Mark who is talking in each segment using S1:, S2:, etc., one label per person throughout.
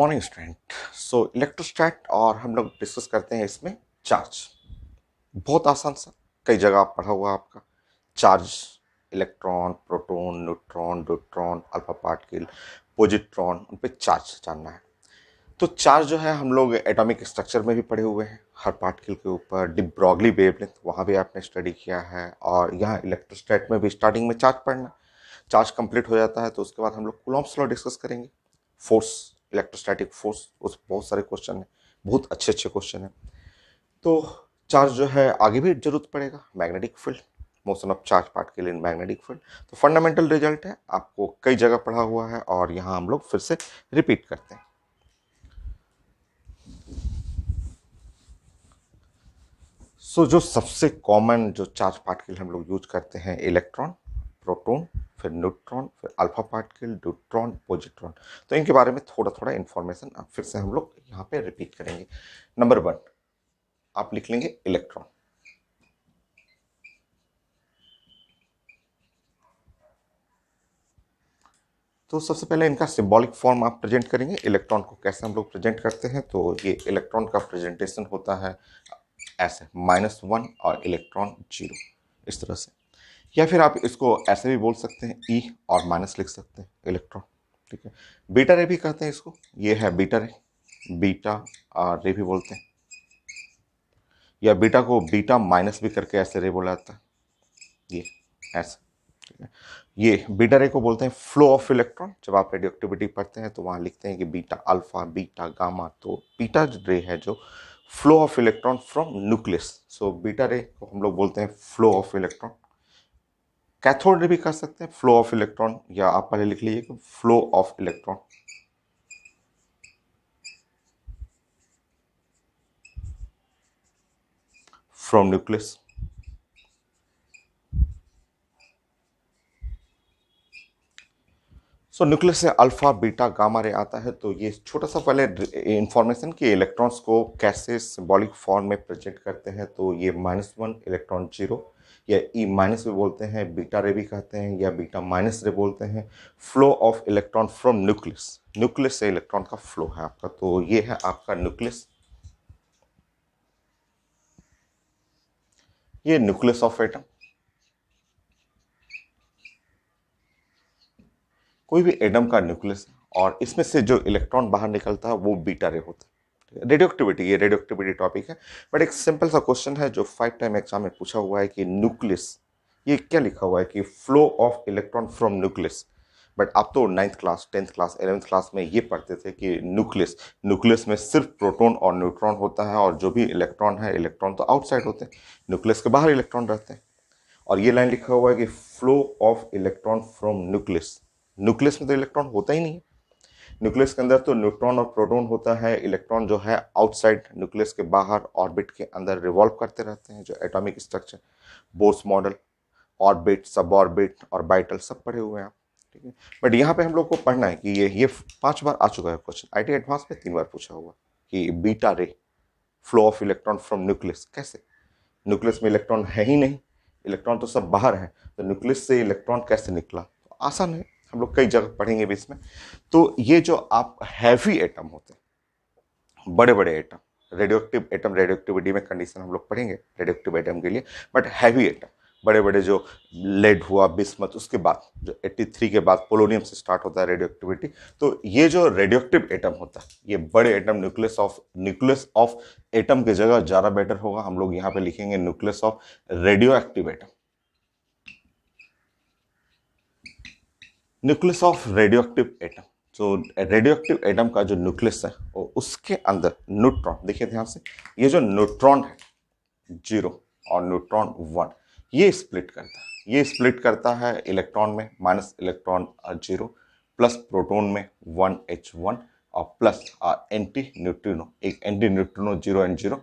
S1: Morning student. इलेक्ट्रोस्टैट और हम लोग डिस्कस करते हैं इसमें चार्ज। बहुत आसान सा, कई जगह आप पढ़ा हुआ आपका charge, electron, proton, neutron, neutron, alpha particle, positron, उन पे चार्ज जानना है। तो चार्ज जो है हम लोग एटॉमिक स्ट्रक्चर में भी पढ़े हुए हैं, हर पार्टिकल के ऊपर डी ब्रॉगली वेवलेंथ वहाँ भी आपने स्टडी किया है। और यहाँ इलेक्ट्रोस्टैट में भी स्टार्टिंग में चार्ज पढ़ना, चार्ज कंप्लीट हो जाता है तो उसके बाद हम लोग कूलॉम्ब्स लॉ डिस्कस करेंगे, फोर्स, इलेक्ट्रोस्टैटिक फोर्स, उस बहुत सारे क्वेश्चन हैं, बहुत अच्छे अच्छे क्वेश्चन हैं। तो चार्ज जो है आगे भी जरूरत पड़ेगा, magnetic field, motion of charge particle in magnetic field. तो फंडामेंटल रिजल्ट है, आपको कई जगह पढ़ा हुआ है और यहाँ हम लोग फिर से रिपीट करते हैं। जो सबसे कॉमन जो चार्ज पार्टिकल हम लोग यूज करते हैं, इलेक्ट्रॉन, प्रोटॉन, फिर न्यूट्रॉन, फिर अल्फा पार्टिकल, न्यूट्रॉन, पॉजिट्रॉन। तो इनके बारे में थोड़ा थोड़ा इंफॉर्मेशन अब फिर से हम लोग यहाँ पे रिपीट करेंगे। नंबर 1 आप लिख लेंगे इलेक्ट्रॉन। तो सबसे पहले इनका सिंबॉलिक फॉर्म आप प्रेजेंट करेंगे। इलेक्ट्रॉन को कैसे हम लोग प्रेजेंट करते हैं, तो ये इलेक्ट्रॉन का प्रेजेंटेशन होता है ऐसे -1 और इलेक्ट्रॉन 0, इस तरह से। या फिर आप इसको ऐसे भी बोल सकते हैं, ई और माइनस लिख सकते हैं इलेक्ट्रॉन, ठीक है। बीटा रे भी कहते हैं इसको, ये है बीटा रे, बीटा रे भी बोलते हैं, या बीटा को बीटा माइनस भी करके ऐसे रे बोला जाता है, ये ऐसे, ठीक है। ये बीटा रे को बोलते हैं फ्लो ऑफ इलेक्ट्रॉन। जब आप रेडियोएक्टिविटी पढ़ते हैं तो वहाँ लिखते हैं कि बीटा अल्फा, बीटा गामा। तो बीटा रे है जो flow of electron from nucleus. Beta रे को हम लोग बोलते हैं flow of electron. Cathode ray भी कर सकते हैं फ्लो ऑफ इलेक्ट्रॉन, या आप पहले लिख लीजिए कि flow of electron from nucleus. Nucleus से अल्फा, बीटा, गामा रे आता है। तो ये छोटा सा पहले इंफॉर्मेशन कि इलेक्ट्रॉन्स को कैसे सिंबॉलिक फॉर्म में प्रेजेंट करते हैं। तो ये -1 इलेक्ट्रॉन 0, या ई माइनस भी बोलते हैं, बीटा रे भी कहते हैं, या बीटा माइनस रे बोलते हैं। Flow of electron from nucleus, nucleus से इलेक्ट्रॉन का फ्लो है आपका। तो ये है आपका न्यूक्लियस, ये न्यूक्लियस ऑफ एटम। कोई भी एटम का न्यूक्लियस, और इसमें से जो इलेक्ट्रॉन बाहर निकलता है वो बीटा रे होता है। रेडियोएक्टिविटी, ये रेडियोएक्टिविटी टॉपिक है, बट एक सिंपल सा क्वेश्चन है जो 5 टाइम एग्जाम में पूछा हुआ है कि न्यूक्लियस, ये क्या लिखा हुआ है कि flow of electron from nucleus. But आप तो 9th class, 10th class, 11th class में ये पढ़ते थे कि न्यूक्लियस, न्यूक्लियस में सिर्फ प्रोटॉन और न्यूट्रॉन होता है, और जो भी इलेक्ट्रॉन है, इलेक्ट्रॉन तो आउटसाइड होते हैं, न्यूक्लियस के बाहर इलेक्ट्रॉन रहते हैं। और ये लाइन लिखा हुआ है कि flow of electron from nucleus. Nucleus में तो इलेक्ट्रॉन होता ही नहीं है, न्यूक्लियस के अंदर तो न्यूट्रॉन और प्रोटॉन होता है। इलेक्ट्रॉन जो है आउटसाइड न्यूक्लियस के बाहर ऑर्बिट के अंदर रिवॉल्व करते रहते हैं। जो atomic structure, Bohr's model, orbit, सब ऑर्बिट, ऑर्बिटल सब पढ़े हुए हैं आप, ठीक है। बट यहाँ पे हम लोग को पढ़ना है कि ये 5 बार आ चुका है क्वेश्चन, आईटी एडवांस में 3 बार पूछा हुआ कि बीटा रे, flow of electron from nucleus कैसे। न्यूक्लियस में इलेक्ट्रॉन है ही नहीं, इलेक्ट्रॉन तो सब बाहर है, तो न्यूक्लियस से इलेक्ट्रॉन कैसे निकला। तो आसान है, हम लोग कई जगह पढ़ेंगे भी इसमें। तो ये जो आप हैवी एटम होते हैं, बड़े बड़े एटम, रेडियोएक्टिव एटम, रेडियोएक्टिविटी में कंडीशन हम लोग पढ़ेंगे रेडियोएक्टिव एटम के लिए। बट हैवी एटम, बड़े बड़े जो लेड हुआ, बिस्मथ, उसके बाद जो 83 के बाद पोलोनियम से स्टार्ट होता है रेडियोएक्टिविटी। तो ये जो रेडियोएक्टिव एटम होता है, ये बड़े एटम, न्यूक्लियस ऑफ एटम की जगह ज़्यादा बेटर होगा, हम लोग यहाँ पे लिखेंगे nucleus of radio active atom. Nucleus of radioactive atom, जो रेडियोएक्टिव एटम का जो न्यूक्लियस है, और उसके अंदर न्यूट्रॉन, देखिए ध्यान से, ये जो न्यूट्रॉन है 0 और न्यूट्रॉन 1, ये स्प्लिट करता है, ये स्प्लिट करता है इलेक्ट्रॉन में, माइनस इलेक्ट्रॉन 0, प्लस प्रोटॉन में 1h1, और प्लस एंटी न्यूट्रिनो, एक एंटी न्यूट्रिनो 0 एंड 0,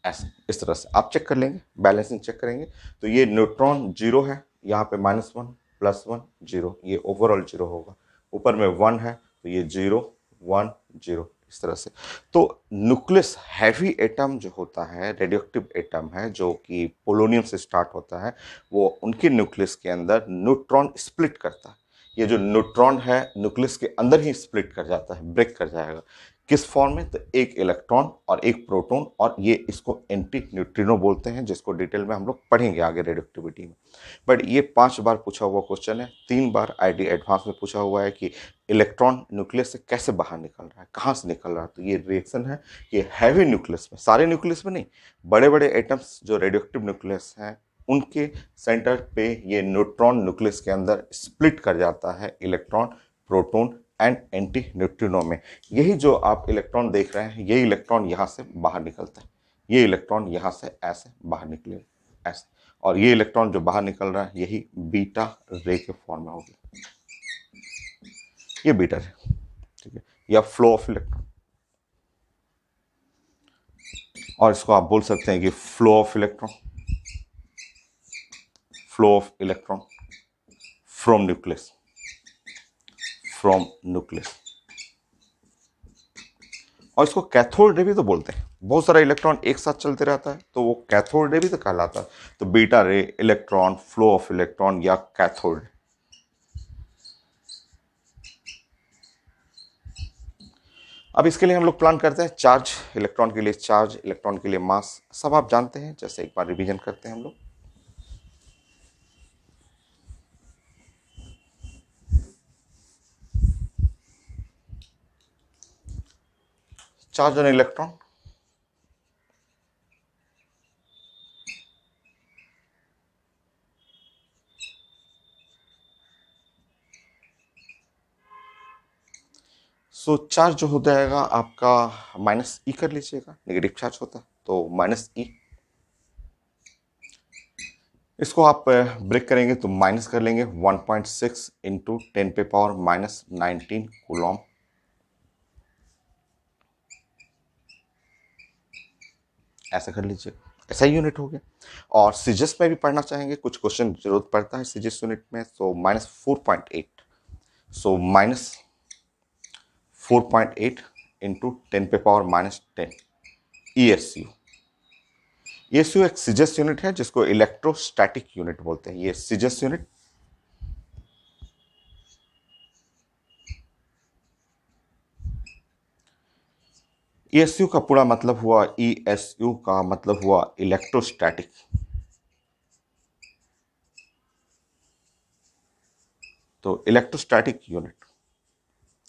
S1: ऐसे इस तरह से आप चेक कर लेंगे, बैलेंसिंग चेक करेंगे। तो ये न्यूट्रॉन 0 है, यहाँ पे -1 +1 0, ये ओवरऑल 0 होगा। ऊपर में 1 है तो ये 0 1 0, इस तरह से। तो न्यूक्लियस हैवी एटम जो होता है, रेडियोएक्टिव एटम है, जो कि पोलोनियम से स्टार्ट होता है, वो उनके न्यूक्लियस के अंदर न्यूट्रॉन स्प्लिट करता है। ये जो न्यूट्रॉन है न्यूक्लियस के अंदर ही स्प्लिट कर जाता है, ब्रेक कर जाएगा। किस फॉर्म में? तो एक इलेक्ट्रॉन और एक प्रोटॉन, और ये इसको एंटी न्यूट्रिनो बोलते हैं, जिसको डिटेल में हम लोग पढ़ेंगे आगे रेडियोएक्टिविटी में। बट ये 5 बार पूछा हुआ क्वेश्चन है। 3 बार आईडी एडवांस में पूछा हुआ है कि इलेक्ट्रॉन न्यूक्लियस से कैसे बाहर निकल रहा है, कहाँ से निकल रहा है। तो ये रिएक्शन है, ये हैवी न्यूक्लियस में, सारे न्यूक्लियस में नहीं, बड़े बड़े एटम्स जो रेडियोएक्टिव न्यूक्लियस हैं उनके सेंटर पे ये न्यूट्रॉन न्यूक्लियस के अंदर स्प्लिट कर जाता है electron, proton and anti neutrino में। यही जो आप इलेक्ट्रॉन देख रहे हैं, ये इलेक्ट्रॉन यहाँ से बाहर निकलता है, ये इलेक्ट्रॉन यहाँ से ऐसे बाहर निकले ऐसे, और ये इलेक्ट्रॉन जो बाहर निकल रहा है यही बीटा रे के फॉर्म में होगी, ये बीटा रे, ठीक है, या फ्लो ऑफ इलेक्ट्रॉन, और इसको आप बोल सकते हैं कि flow of electron, flow of electron from nucleus, from nucleus. और इसको कैथोड रे भी तो बोलते हैं, बहुत सारा इलेक्ट्रॉन एक साथ चलते रहता है तो वो कैथोड रे भी तो कहलाता है। तो बीटा रे, इलेक्ट्रॉन, फ्लो ऑफ इलेक्ट्रॉन या कैथोड रे। अब इसके लिए हम लोग प्लान करते हैं चार्ज, इलेक्ट्रॉन के लिए चार्ज, इलेक्ट्रॉन के लिए मास, सब आप जानते हैं। जैसे एक बार रिवीजन करते हैं हम लोग। Charge on electron, so charge जो हो जाएगा आपका माइनस ई कर लीजिएगा, नेगेटिव चार्ज होता है तो माइनस ई। इसको आप ब्रेक करेंगे तो माइनस कर लेंगे 1.6 इंटू 10⁻⁻19 कूलॉम। ऐसा कर लीजिए, ऐसा ही यूनिट हो गया। और सीजिस में भी पढ़ना चाहेंगे, कुछ क्वेश्चन जरूरत पड़ता है सीजिस यूनिट में, तो -4.8, सो -4.8 इंटू 10⁻⁻10 ESU। ESU एक सीजिस यूनिट है जिसको इलेक्ट्रोस्टैटिक यूनिट बोलते हैं। ये सीजिस यूनिट ESU का पूरा मतलब हुआ, ESU का मतलब हुआ इलेक्ट्रोस्टैटिक। तो इलेक्ट्रोस्टैटिक यूनिट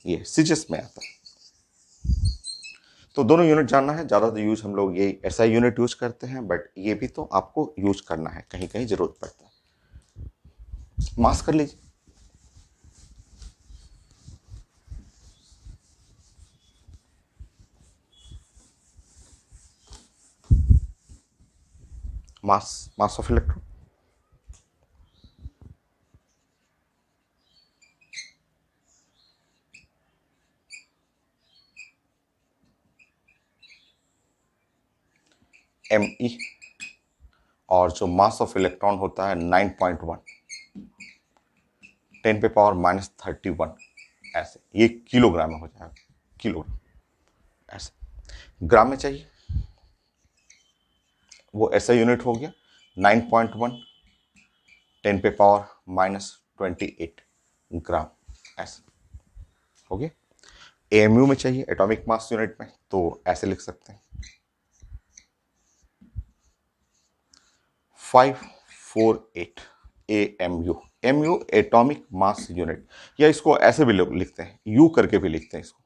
S1: ये सीजिस में आता है। तो दोनों यूनिट जानना है, ज़्यादातर यूज हम लोग ये ऐसा यूनिट यूज करते हैं, बट ये भी तो आपको यूज करना है, कहीं कहीं जरूरत पड़ता है। मास कर लीजिए, मास ऑफ इलेक्ट्रॉन, ME। और जो मास ऑफ इलेक्ट्रॉन होता है 9.1, 10⁻31, ऐसे, ये किलोग्राम में हो जाएगा, किलोग्राम ऐसे। ग्राम में चाहिए, वो ऐसा यूनिट हो गया 9.1 10⁻⁻28 ग्राम, ऐसे हो गया। AMU में चाहिए, एटॉमिक मास यूनिट में, तो ऐसे लिख सकते हैं 548 AMU। MU atomic mass unit, या इसको ऐसे भी लोग लिखते हैं, यू करके भी लिखते हैं इसको,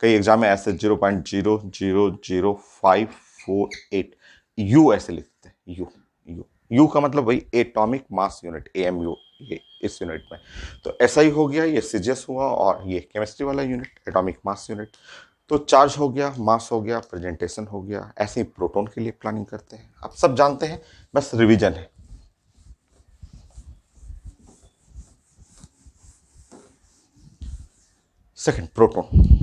S1: कई एग्जाम में ऐसे 0.0000548 यू ऐसे लिखते हैं, यू यू यू का मतलब वही एटॉमिक मास यूनिट, AMU, ये इस यूनिट में। तो ऐसा ही हो गया, ये सीजियस हुआ, और ये केमिस्ट्री वाला यूनिट, एटॉमिक मास यूनिट। तो चार्ज हो गया, मास हो गया, प्रेजेंटेशन हो गया। ऐसे ही प्रोटॉन के लिए प्लानिंग करते हैं, आप सब जानते हैं, बस रिवीजन है। Second, proton.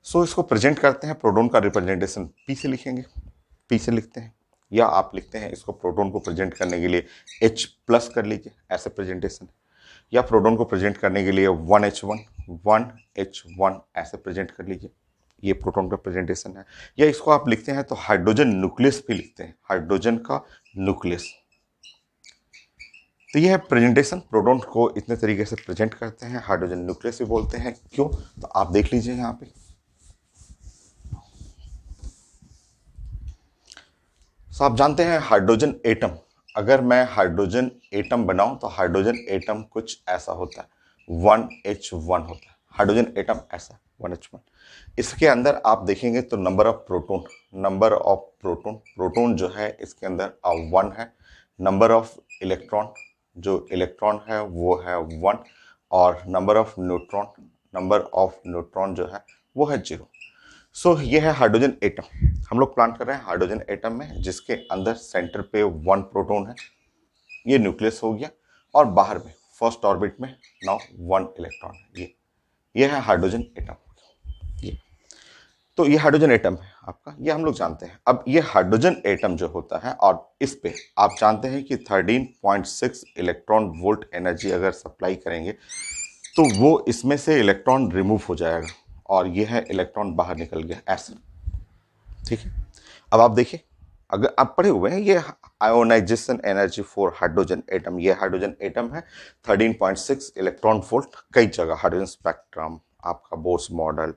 S1: सो इसको प्रेजेंट करते हैं, प्रोटॉन का रिप्रेजेंटेशन P से लिखेंगे, P से लिखते हैं, या आप लिखते हैं इसको प्रोटॉन को प्रेजेंट करने के लिए H+ कर लीजिए, ऐसे प्रेजेंटेशन। या प्रोटॉन को प्रेजेंट करने के लिए 1H1 ऐसे प्रेजेंट कर लीजिए, ये प्रोटॉन का प्रेजेंटेशन है। या इसको आप लिखते हैं तो हाइड्रोजन न्यूक्लियस भी लिखते हैं, हाइड्रोजन का न्यूक्लियस। तो यह है प्रेजेंटेशन, प्रोटॉन को इतने तरीके से प्रेजेंट करते हैं, हाइड्रोजन न्यूक्लियस भी बोलते हैं। क्यों? तो आप देख लीजिए यहाँ पे, तो आप जानते हैं हाइड्रोजन एटम, अगर मैं हाइड्रोजन एटम बनाऊं तो हाइड्रोजन एटम कुछ ऐसा होता है, 1H1 होता है हाइड्रोजन एटम, ऐसा 1H1। इसके अंदर आप देखेंगे तो number of proton, number of proton, proton जो है इसके अंदर 1 है। नंबर ऑफ इलेक्ट्रॉन, जो इलेक्ट्रॉन है वो है 1, और number of neutron, number of neutron जो है वो है 0। सो ये है हाइड्रोजन एटम, हम लोग प्लान कर रहे हैं हाइड्रोजन एटम में, जिसके अंदर सेंटर पे 1 प्रोटॉन है, ये न्यूक्लियस हो गया, और बाहर में फर्स्ट ऑर्बिट में नाउ 1 इलेक्ट्रॉन है। ये है हाइड्रोजन एटम। ये तो ये हाइड्रोजन एटम है आपका, ये हम लोग जानते हैं। अब ये हाइड्रोजन एटम जो होता है, और इस पे आप जानते हैं कि 13.6 इलेक्ट्रॉन वोल्ट एनर्जी अगर सप्लाई करेंगे तो वो इसमें से इलेक्ट्रॉन रिमूव हो जाएगा, और ये है इलेक्ट्रॉन बाहर निकल गया ऐसे, ठीक है। अब आप देखिए, अगर आप पढ़े हुए हैं, ये ionisation energy for hydrogen atom, ये हाइड्रोजन एटम है, 13.6 इलेक्ट्रॉन वोल्ट, कई जगह हाइड्रोजन स्पेक्ट्रम, आपका Bohr's model,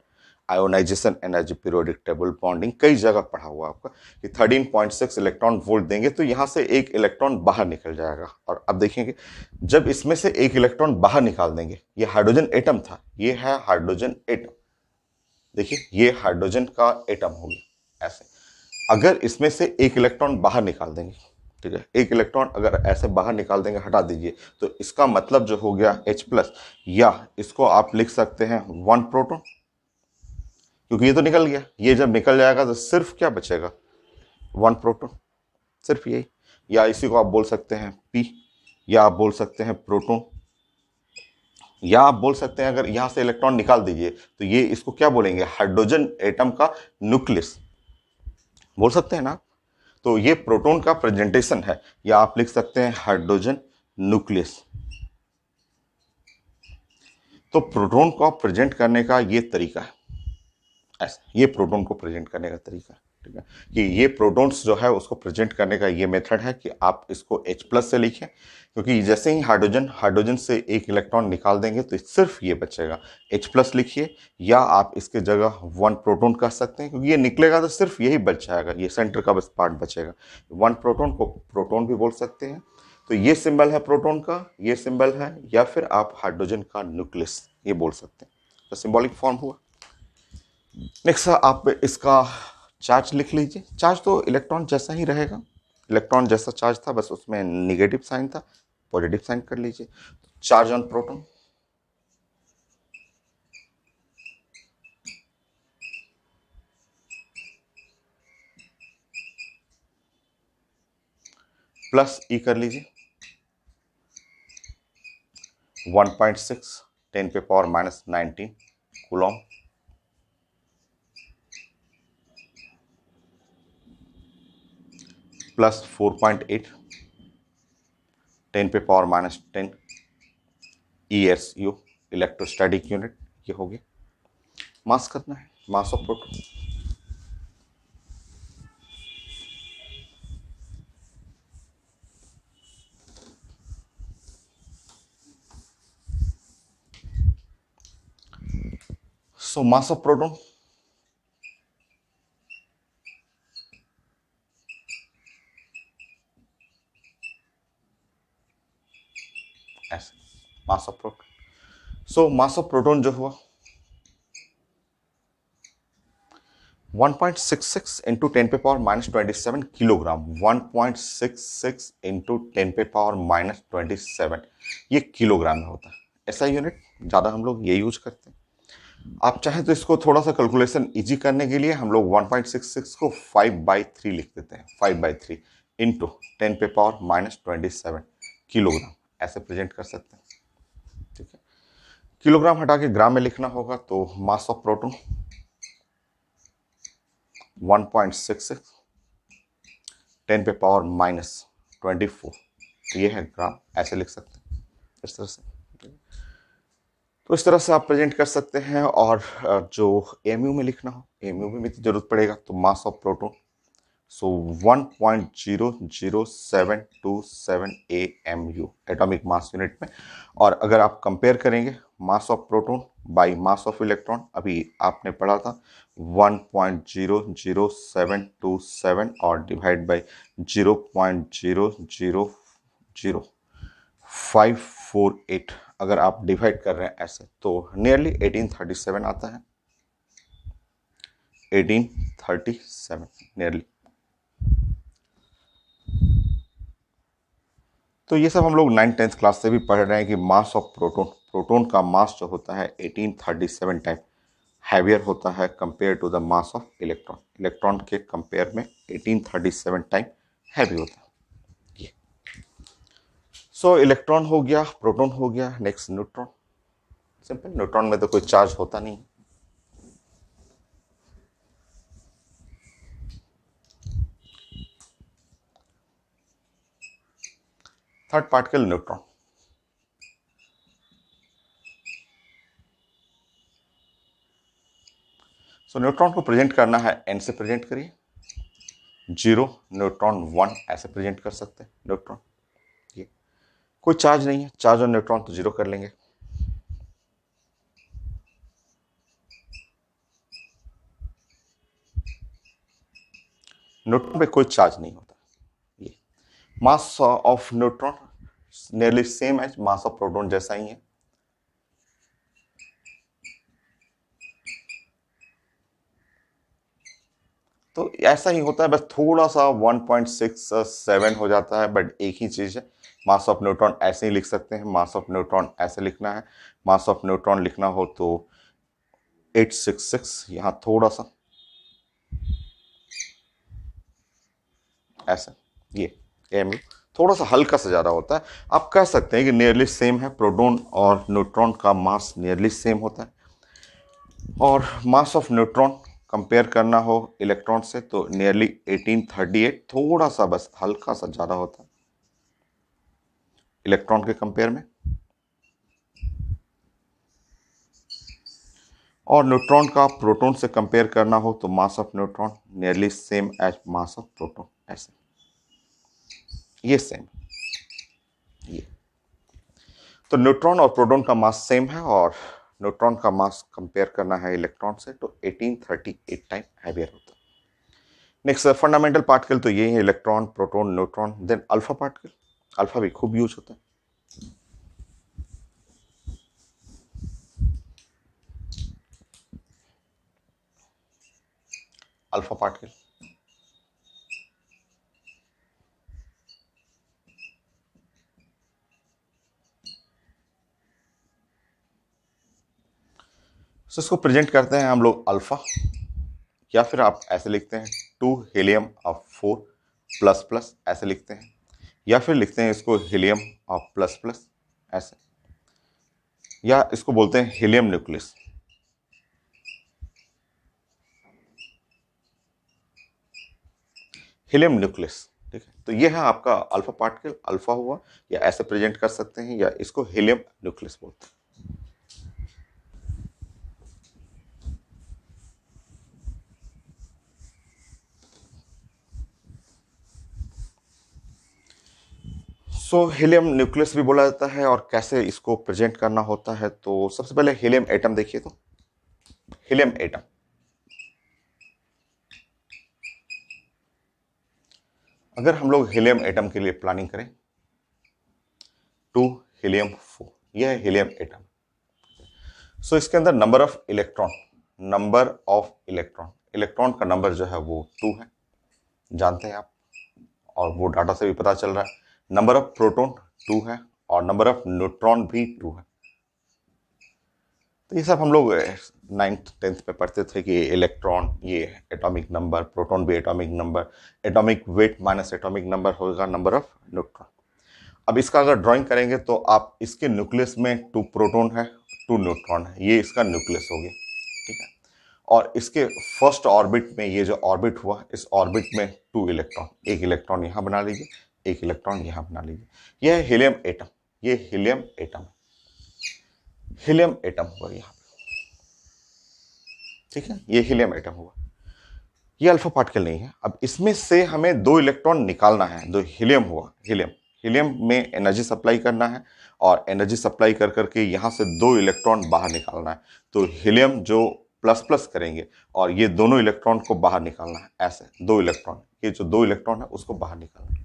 S1: ionisation energy, periodic table, bonding, कई जगह पढ़ा हुआ आपका कि 13.6 इलेक्ट्रॉन वोल्ट देंगे तो यहां से एक इलेक्ट्रॉन बाहर निकल जाएगा। और अब देखेंगे जब इसमें से एक इलेक्ट्रॉन बाहर निकाल देंगे, ये हाइड्रोजन एटम था, ये है हाइड्रोजन एटम, देखिए ये हाइड्रोजन का एटम हो गया ऐसे। अगर इसमें से एक इलेक्ट्रॉन बाहर निकाल देंगे, ठीक है, एक इलेक्ट्रॉन अगर ऐसे बाहर निकाल देंगे, हटा दीजिए, तो इसका मतलब जो हो गया H+, या इसको आप लिख सकते हैं 1 प्रोटॉन, क्योंकि ये तो निकल गया, ये जब निकल जाएगा तो सिर्फ क्या बचेगा, 1 प्रोटॉन, सिर्फ यही। या इसी को आप बोल सकते हैं P, या आप बोल सकते हैं प्रोटॉन, या आप बोल सकते हैं अगर यहां से इलेक्ट्रॉन निकाल दीजिए तो ये इसको क्या बोलेंगे, हाइड्रोजन एटम का न्यूक्लियस बोल सकते हैं ना। तो ये प्रोटॉन का प्रेजेंटेशन है, या आप लिख सकते हैं हाइड्रोजन न्यूक्लियस। तो प्रोटॉन को प्रेजेंट करने का ये तरीका है, ऐसा, ये प्रोटॉन को प्रेजेंट करने का तरीका है, ठीक है, कि ये प्रोटॉन्स जो है उसको प्रेजेंट करने का ये मेथड है कि आप इसको H+ से लिखें, क्योंकि जैसे ही हाइड्रोजन से एक इलेक्ट्रॉन निकाल देंगे तो सिर्फ ये बचेगा, H+ लिखिए, या आप इसके जगह 1 प्रोटॉन कर सकते हैं, क्योंकि ये निकलेगा तो सिर्फ यही बच जाएगा, ये सेंटर का बस पार्ट बचेगा। 1 प्रोटॉन को प्रोटॉन भी बोल सकते हैं। तो ये सिंबल है प्रोटॉन का, ये सिंबल है, या फिर आप हाइड्रोजन का न्यूक्लियस ये बोल सकते हैं, तो सिंबॉलिक फॉर्म हुआ। नेक्स्ट आप इसका चार्ज लिख लीजिए, चार्ज तो इलेक्ट्रॉन जैसा ही रहेगा, इलेक्ट्रॉन जैसा चार्ज था, बस उसमें निगेटिव साइन था, पॉजिटिव साइन कर लीजिए। Charge on proton, plus e कर लीजिए, 1.6 10⁻⁻19 coulomb, plus 4.8 10⁻⁻10 ESU electrostatic unit, ये हो गया। मास करना है, mass of proton, so mass of proton ऐसे, mass of proton. So mass of proton जो हुआ 1.66 इंटू 10⁻⁻27 किलोग्राम, 1.66 इंटू 10⁻⁻27, ये किलोग्राम में होता है। ऐसा यूनिट ज़्यादा हम लोग ये यूज करते हैं। आप चाहें तो इसको थोड़ा सा कैलकुलेशन इजी करने के लिए हम लोग 1.66 को 5/3 लिख देते हैं, 5/3 इंटू 10⁻⁻27 किलोग्राम, ऐसे प्रेजेंट कर सकते हैं, ठीक है। किलोग्राम हटा के ग्राम में लिखना होगा, तो मास ऑफ प्रोटॉन 1.66 10⁻⁻24, तो ये है ग्राम, ऐसे लिख सकते हैं इस तरह से। तो इस तरह से आप प्रेजेंट कर सकते हैं। और जो एमयू में लिखना हो, एमयू में भी तो जरूरत पड़ेगा, तो mass of proton, so 1.00727 AMU atomic mass unit में। और अगर आप कंपेयर करेंगे मास of proton by mass of electron, अभी आपने पढ़ा था 1.00727 और डिवाइड बाय 0.0000548, अगर आप डिवाइड कर रहे हैं ऐसे तो नियरली 1837 आता है, 1837 नियरली। तो ये सब हम लोग 9th-10th क्लास से भी पढ़ रहे हैं कि मास ऑफ प्रोटॉन, प्रोटॉन का मास जो होता है 1837 टाइम हैवियर होता है compare to the mass of electron. Electron के कंपेयर में 1837 टाइम हैवी होता है ये। सो इलेक्ट्रॉन हो गया, प्रोटॉन हो गया, नेक्स्ट न्यूट्रॉन। सिंपल, न्यूट्रॉन में तो कोई चार्ज होता नहीं। Third particle neutron. सो न्यूट्रॉन को प्रेजेंट करना है n से प्रेजेंट करिए, 0 न्यूट्रॉन 1 ऐसे प्रेजेंट कर सकते हैं न्यूट्रॉन। ये कोई चार्ज नहीं है, चार्ज और न्यूट्रॉन तो 0 कर लेंगे। न्यूट्रॉन पे कोई चार्ज नहीं होता। ये mass of neutron nearly same as mass of proton जैसा ही है। तो ऐसा ही होता है, बस थोड़ा सा 1.67 हो जाता है, बट एक ही चीज है। मास ऑफ न्यूट्रॉन ऐसे ही लिख सकते हैं, मास ऑफ न्यूट्रॉन ऐसे लिखना है। मास ऑफ न्यूट्रॉन लिखना हो तो 866, यहां थोड़ा सा ऐसे, ये एमयू थोड़ा सा हल्का सा ज्यादा होता है। आप कह सकते हैं कि नियरली सेम है, प्रोटॉन और न्यूट्रॉन का मास नियरली सेम होता है। और मास ऑफ न्यूट्रॉन कंपेयर करना हो इलेक्ट्रॉन से तो नियरली 1838, थोड़ा सा बस हल्का सा ज्यादा होता है इलेक्ट्रॉन के कंपेयर में। और न्यूट्रॉन का प्रोटॉन से कंपेयर करना हो तो mass of neutron nearly same as mass of proton, ऐसे ये सेम ये। तो न्यूट्रॉन और प्रोटॉन का मास सेम है और न्यूट्रॉन का मास कंपेयर करना है इलेक्ट्रॉन से तो 1838 टाइम हैवियर होता है। नेक्स्ट फंडामेंटल पार्टिकल तो ये है, electron, proton, neutron. Then alpha particle, alpha भी खूब यूज होता है। अल्फा पार्टिकल इसको प्रेजेंट करते हैं हम लोग अल्फा, या फिर आप ऐसे लिखते हैं 2 हीलियम ऑफ 4 प्लस प्लस ऐसे लिखते हैं, या फिर लिखते हैं इसको हीलियम ऑफ प्लस प्लस ऐसे, या इसको बोलते हैं हीलियम न्यूक्लियस। हीलियम न्यूक्लियस, ठीक है। तो ये है आपका अल्फा पार्टिकल, अल्फा हुआ, या ऐसे प्रेजेंट कर सकते हैं, या इसको हीलियम न्यूक्लियस बोलते हैं। सो हीलियम न्यूक्लियस भी बोला जाता है। और कैसे इसको प्रेजेंट करना होता है, तो सबसे पहले हीलियम एटम देखिए। तो हीलियम एटम, अगर हम लोग हीलियम एटम के लिए प्लानिंग करें, 2 हीलियम 4, यह है हीलियम एटम। सो इसके अंदर number of electron, number of electron, electron का नंबर जो है वो 2 है, जानते हैं आप, और वो डाटा से भी पता चल रहा है। नंबर ऑफ प्रोटॉन 2 है और नंबर ऑफ न्यूट्रॉन भी 2 है। तो ये सब हम लोग 9th-10th में पढ़ते थे कि इलेक्ट्रॉन ये एटॉमिक नंबर, प्रोटॉन भी atomic number, atomic weight minus atomic number होगा नंबर ऑफ न्यूट्रॉन। अब इसका अगर ड्राइंग करेंगे तो आप इसके न्यूक्लियस में 2 प्रोटॉन है, 2 न्यूट्रॉन है, ये इसका न्यूक्लियस हो गया, ठीक है। और इसके फर्स्ट ऑर्बिट में, ये जो ऑर्बिट हुआ, इस ऑर्बिट में 2 इलेक्ट्रॉन, एक इलेक्ट्रॉन यहां बना लीजिए, एक इलेक्ट्रॉन यहां बना लीजिए। यह है हीलियम एटम, ये हीलियम एटम है। हीलियम एटम हुआ यहाँ, ठीक है, ये हीलियम एटम हुआ। ये अल्फा पार्टिकल नहीं है। अब इसमें से हमें 2 इलेक्ट्रॉन निकालना है। जो हीलियम हुआ, हीलियम हीलियम में एनर्जी सप्लाई करना है और एनर्जी सप्लाई कर करके यहाँ से 2 इलेक्ट्रॉन बाहर निकालना है। तो हीलियम जो प्लस प्लस करेंगे और ये दोनों इलेक्ट्रॉन को बाहर निकालना है। ऐसे 2 इलेक्ट्रॉन, ये जो 2 इलेक्ट्रॉन है उसको बाहर निकालना है।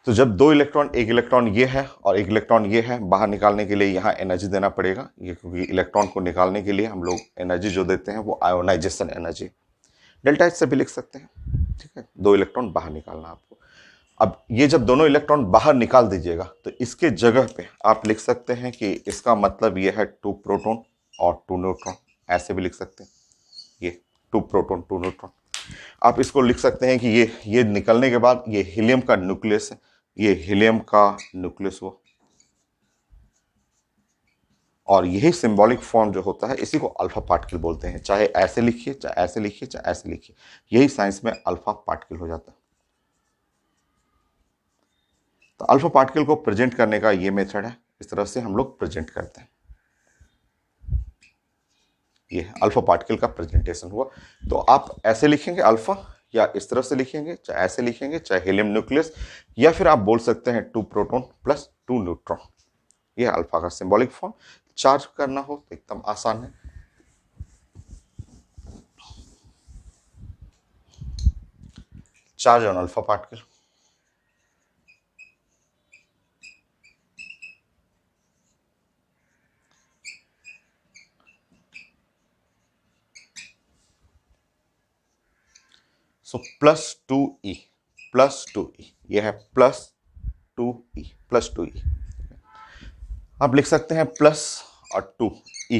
S1: तो जब 2 इलेक्ट्रॉन, एक इलेक्ट्रॉन ये है और एक इलेक्ट्रॉन ये है, बाहर निकालने के लिए यहाँ एनर्जी देना पड़ेगा। ये क्योंकि इलेक्ट्रॉन को निकालने के लिए हम लोग एनर्जी जो देते हैं वो आयोनाइजेशन एनर्जी, डेल्टा एच से भी लिख सकते हैं, ठीक है। 2 इलेक्ट्रॉन बाहर निकालना आपको। अब ये जब दोनों इलेक्ट्रॉन बाहर निकाल दीजिएगा तो इसके जगह पे आप लिख सकते हैं कि इसका मतलब ये है 2 प्रोटॉन और 2 न्यूट्रॉन, ऐसे भी लिख सकते हैं। ये 2 प्रोटॉन 2 न्यूट्रॉन, आप इसको लिख सकते हैं कि ये निकलने के बाद ये हीलियम का न्यूक्लियस है, ये हीलियम का न्यूक्लियस हुआ। और यही सिंबॉलिक फॉर्म जो होता है इसी को अल्फा पार्टिकल बोलते हैं। चाहे ऐसे लिखिए, चाहे ऐसे लिखिए, चाहे ऐसे लिखिए, यही साइंस में अल्फा पार्टिकल हो जाता है। तो अल्फा पार्टिकल को प्रेजेंट करने का ये मेथड है, इस तरह से हम लोग प्रेजेंट करते हैं। ये अल्फा पार्टिकल का प्रेजेंटेशन हुआ। तो आप ऐसे लिखेंगे अल्फा, या इस तरह से लिखेंगे, चाहे ऐसे लिखेंगे, चाहे हीलियम न्यूक्लियस, या फिर आप बोल सकते हैं 2 प्रोटॉन प्लस 2 न्यूट्रॉन। ये अल्फा का सिंबॉलिक फॉर्म। चार्ज करना हो तो एकदम आसान है। Charge on alpha particle, so +2e, +2e, यह है +2e, +2e। आप लिख सकते हैं प्लस और 2e,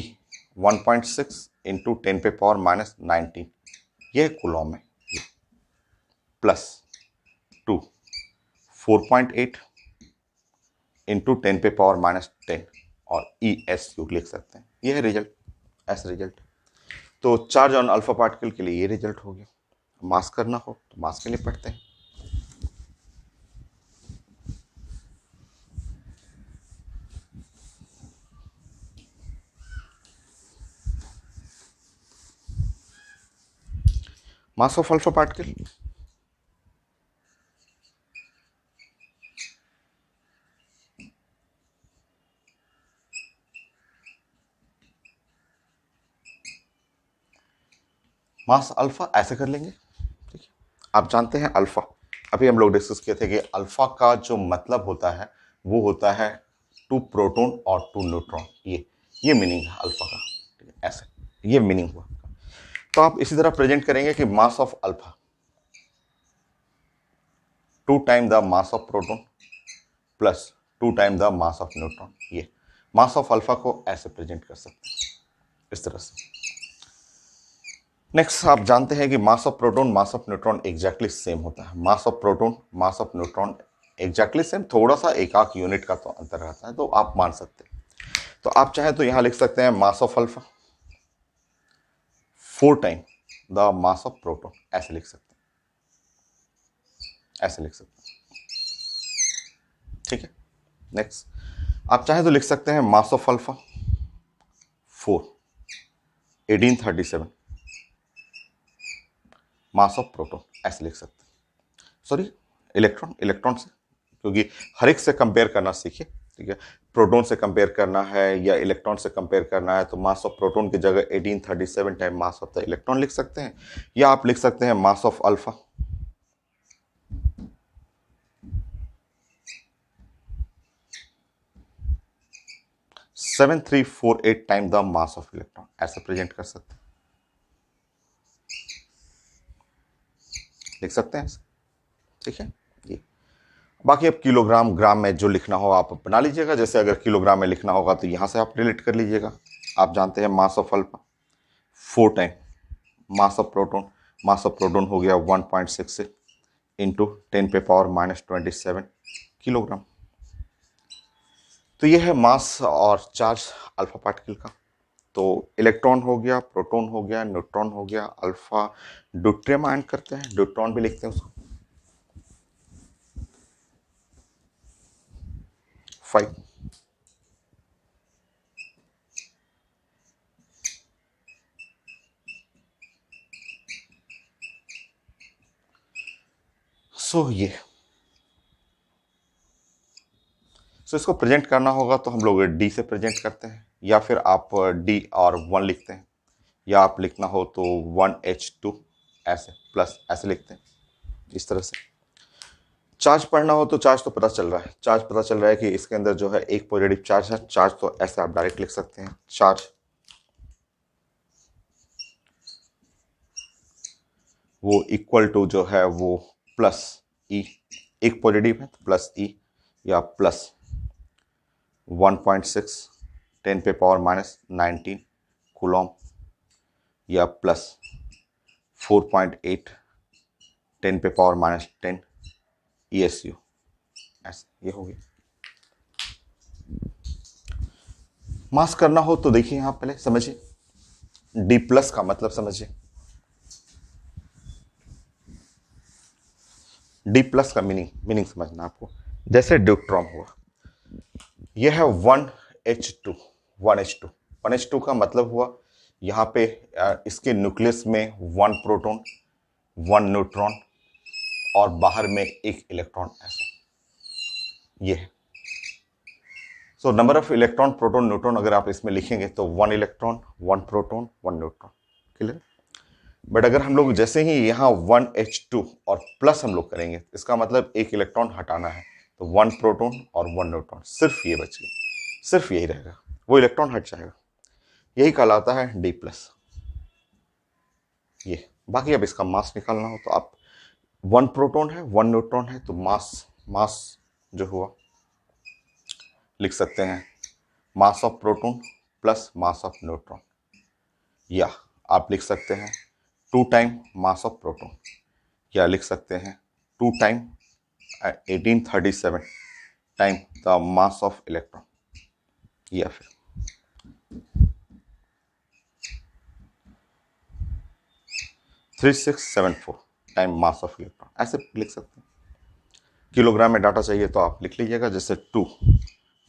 S1: 1.6 इंटू 10⁻⁻19, यह कूलॉम है। +2, 4.8 इंटू 10⁻⁻10 और ESU लिख सकते हैं। यह है रिजल्ट, ऐसा रिजल्ट। तो चार्ज ऑन अल्फा पार्टिकल के लिए ये रिजल्ट हो गया। मास करना हो तो मास के लिए पढ़ते हैं। Mass of alpha particle, mass alpha ऐसे कर लेंगे, ठीक है। आप जानते हैं अल्फा, अभी हम लोग डिस्कस किए थे कि अल्फा का जो मतलब होता है वो होता है 2 प्रोटॉन और 2 न्यूट्रॉन। ये मीनिंग है अल्फा का, ठीक है, ऐसे ये मीनिंग हुआ। तो आप इसी तरह प्रेजेंट करेंगे कि mass of alpha 2 time the mass of proton plus 2 time the mass of neutron. ये मास ऑफ अल्फा को ऐसे प्रेजेंट कर सकते हैं, इस तरह से। नेक्स्ट, आप जानते हैं कि मास of proton mass of neutron exactly same होता है। Mass of proton mass of neutron exactly same, थोड़ा सा एक आध यूनिट का तो अंतर रहता है, तो आप मान सकते हैं। तो आप चाहे तो यहां लिख सकते हैं mass of alpha 4 time the mass of proton, ऐसे लिख सकते हैं, ऐसे लिख सकते हैं, ठीक है। नेक्स्ट, आप चाहे तो लिख सकते हैं mass of alpha 4, 1837 mass of proton, ऐसे लिख सकते हैं। सॉरी, इलेक्ट्रॉन, इलेक्ट्रॉन से, क्योंकि हर एक से कंपेयर करना सीखिए, ठीक है। प्रोटॉन से कंपेयर करना है या इलेक्ट्रॉन से कंपेयर करना है तो मास ऑफ प्रोटॉन की जगह 1837 time mass of the electron लिख सकते हैं, या आप लिख सकते हैं mass of alpha 7348 time the mass of electron, ऐसे प्रेजेंट कर सकते हैं, लिख सकते हैं, ठीक है। ये बाकी अब किलोग्राम ग्राम में जो लिखना हो आप बना लीजिएगा। जैसे अगर किलोग्राम में लिखना होगा तो यहाँ से आप रिलेट कर लीजिएगा। आप जानते हैं mass of alpha 4 time mass of proton हो गया 1.66 इंटू 10⁻⁻27 किलोग्राम। तो ये है मास और चार्ज अल्फा पार्टिकल का। तो इलेक्ट्रॉन हो गया, प्रोटॉन हो गया, न्यूट्रॉन हो गया, अल्फा ड्यूट्रियम आयन करते हैं, ड्यूट्रॉन भी लिखते हैं उसको 5। ये इसको प्रेजेंट करना होगा तो हम लोग डी से प्रेजेंट करते हैं, या फिर आप डी और 1 लिखते हैं, या आप लिखना हो तो 1H2 ऐसे प्लस ऐसे लिखते हैं इस तरह से। चार्ज पढ़ना हो तो चार्ज तो पता चल रहा है, चार्ज पता चल रहा है कि इसके अंदर जो है एक पॉजिटिव चार्ज है। चार्ज तो ऐसे आप डायरेक्ट लिख सकते हैं, चार्ज वो इक्वल टू जो है वो प्लस ई, एक पॉजिटिव है तो प्लस ई, या प्लस 1.6 10 पे पावर माइनस 19 कूलॉम, या प्लस 4.8 10 पे पावर माइनस 10 ESU। ऐसे ये हो गया। मास करना हो तो देखिए यहां पहले समझिए, डी प्लस का मतलब समझिए। डी प्लस का मीनिंग समझना आपको। जैसे ड्यूट्रॉन हुआ, यह है 1H2 1H2 1H2 का मतलब हुआ यहाँ पे इसके न्यूक्लियस में 1 प्रोटॉन 1 न्यूट्रॉन और बाहर में 1 इलेक्ट्रॉन, ऐसे ये है। So number of electron proton neutron अगर आप इसमें लिखेंगे तो 1 electron 1 proton 1 neutron, clear. But अगर हम लोग जैसे ही यहाँ 1H2 और प्लस हम लोग करेंगे, इसका मतलब 1 इलेक्ट्रॉन हटाना है, तो 1 प्रोटॉन और 1 न्यूट्रॉन, सिर्फ ये बच गया, सिर्फ यही रहेगा, वो इलेक्ट्रॉन हट जाएगा। यही कहलाता है डी प्लस। ये बाकी अब इसका मास निकालना हो तो आप 1 प्रोटॉन है 1 न्यूट्रॉन है तो मास जो हुआ लिख सकते हैं मास of proton plus mass of neutron, या आप लिख सकते हैं 2 टाइम मास ऑफ प्रोटॉन, या लिख सकते हैं 2 time 1837 time the mass of electron, या फिर 3674 टाइम मास ऑफ इलेक्ट्रॉन, ऐसे लिख सकते हैं। किलोग्राम में डाटा चाहिए तो आप लिख लीजिएगा, जैसे 2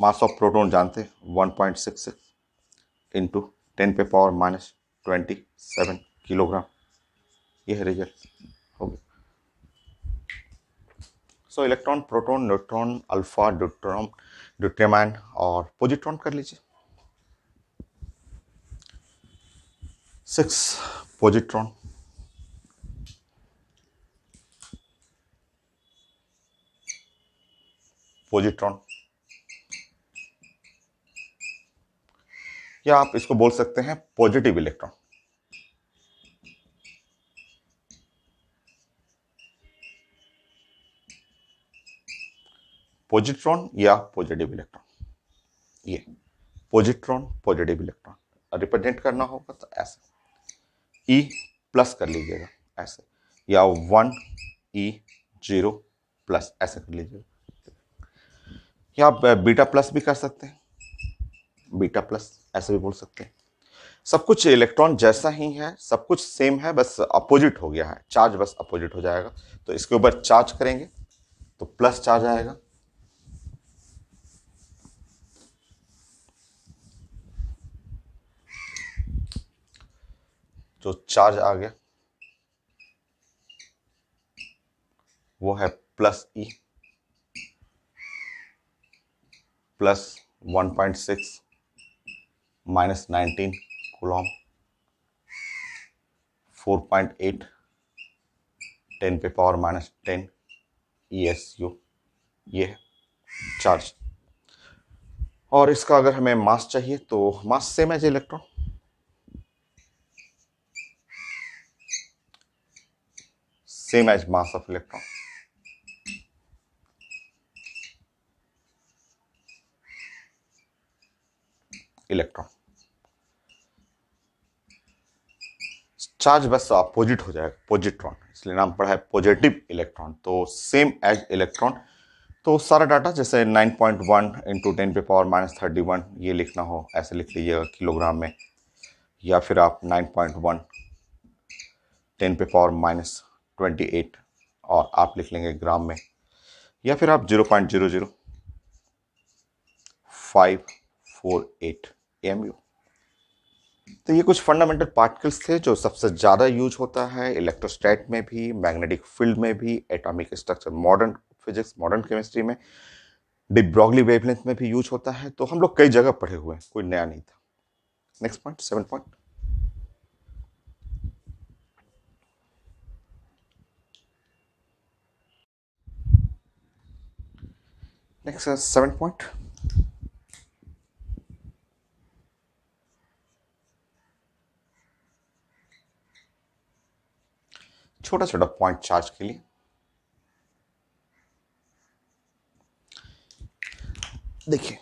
S1: मास ऑफ प्रोटॉन जानते हैं 1.66 इंटू 10 पे पावर माइनस 27 किलोग्राम, यह रिजल्ट हो गया। सो electron proton neutron alpha deuterium और पॉजिट्रॉन कर लीजिए। 6 पॉजिट्रॉन, या आप इसको बोल सकते हैं पॉजिटिव इलेक्ट्रॉन। पॉजिट्रॉन या पॉजिटिव इलेक्ट्रॉन, ये पॉजिट्रॉन पॉजिटिव इलेक्ट्रॉन रिप्रेजेंट करना होगा तो ऐसे ई प्लस कर लीजिएगा ऐसे, या 1E0 प्लस ऐसे कर लीजिएगा, या आप बीटा प्लस भी कर सकते हैं, बीटा प्लस ऐसे भी बोल सकते हैं। सब कुछ इलेक्ट्रॉन जैसा ही है, सब कुछ सेम है, बस अपोजिट हो गया है, चार्ज बस अपोजिट हो जाएगा। तो इसके ऊपर चार्ज करेंगे तो प्लस चार्ज आएगा, जो चार्ज आ गया वो है plus E plus 1.6 minus 19 Coulomb 4.8 10 पे पावर माइनस 10 ESU, ये है चार्ज। और इसका अगर हमें मास चाहिए तो mass same as electron, same as mass of electron, electron charge बस अपोजिट हो जाएगा, पॉजिट्रॉन, इसलिए नाम पड़ा है पॉजिटिव इलेक्ट्रॉन, तो सेम एज इलेक्ट्रॉन। तो सारा डाटा जैसे 9.1 इंटू 10 पे पावर माइनस 31 ये लिखना हो ऐसे लिख लीजिएगा किलोग्राम में, या फिर आप 9.1 10 पे पावर माइनस 28 और आप लिख लेंगे ग्राम में, या फिर आप 0.00548 AMU। तो ये कुछ फंडामेंटल पार्टिकल्स थे जो सबसे ज़्यादा यूज होता है इलेक्ट्रोस्टैट में भी, मैग्नेटिक फील्ड में भी, atomic structure modern physics, modern chemistry में, डी ब्रॉगली वेवलेंथ में भी यूज होता है। तो हम लोग कई जगह पढ़े हुए हैं, कोई नया नहीं था। Next point, 7 point. Next 7 point. छोटा छोटा पॉइंट चार्ज के लिए। देखिए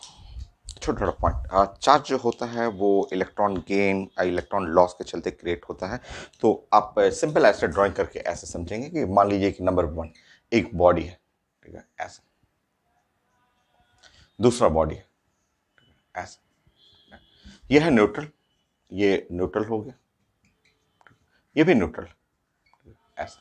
S1: छोटा छोटा पॉइंट, चार्ज जो होता है वो इलेक्ट्रॉन गेन, इलेक्ट्रॉन लॉस के चलते क्रिएट होता है। तो आप सिंपल ऐसे ड्राइंग करके ऐसे समझेंगे कि मान लीजिए कि नंबर 1 एक बॉडी है, ठीक है, ऐसे। दूसरा बॉडी है ऐसे। ये है न्यूट्रल, ये न्यूट्रल हो गया, ये भी न्यूट्रल, ऐसा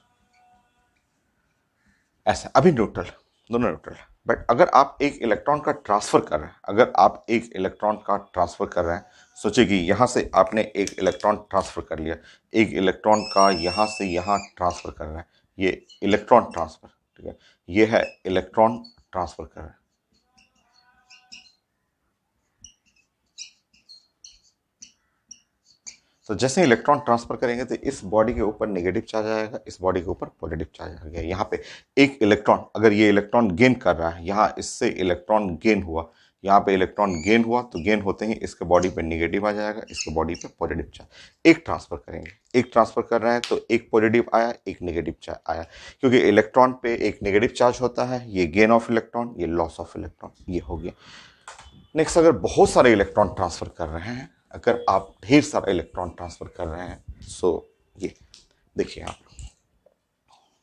S1: ऐसा, अभी न्यूट्रल, दोनों न्यूट्रल। बट अगर आप एक इलेक्ट्रॉन का ट्रांसफर कर रहे हैं, अगर आप एक इलेक्ट्रॉन का ट्रांसफर कर रहे हैं, सोचिए कि यहां से आपने एक इलेक्ट्रॉन ट्रांसफर कर लिया, एक इलेक्ट्रॉन का यहां से यहां ट्रांसफर कर रहे हैं, ये इलेक्ट्रॉन ट्रांसफर, ठीक है, ये है इलेक्ट्रॉन ट्रांसफर कर रहे हैं। तो जैसे इलेक्ट्रॉन ट्रांसफर करेंगे तो इस बॉडी के ऊपर नेगेटिव चार्ज आएगा, इस बॉडी के ऊपर पॉजिटिव चार्ज आएगा। यहाँ पे एक इलेक्ट्रॉन, अगर ये इलेक्ट्रॉन गेन कर रहा है, यहाँ इससे इलेक्ट्रॉन गेन हुआ, यहाँ पे इलेक्ट्रॉन गेन हुआ, तो गेन होते ही इसके बॉडी पे नेगेटिव आ जाएगा, इसके बॉडी पे पॉजिटिव चार्ज। एक ट्रांसफर करेंगे, एक ट्रांसफर कर रहे हैं तो एक पॉजिटिव आया, एक नेगेटिव चार्ज आया, क्योंकि इलेक्ट्रॉन पे एक नेगेटिव चार्ज होता है, ये गेन ऑफ इलेक्ट्रॉन, ये लॉस ऑफ इलेक्ट्रॉन, ये हो गया। नेक्स्ट, अगर बहुत सारे इलेक्ट्रॉन ट्रांसफर कर रहे हैं, अगर आप ढेर सारा इलेक्ट्रॉन ट्रांसफर कर रहे हैं, सो ये देखिए आप,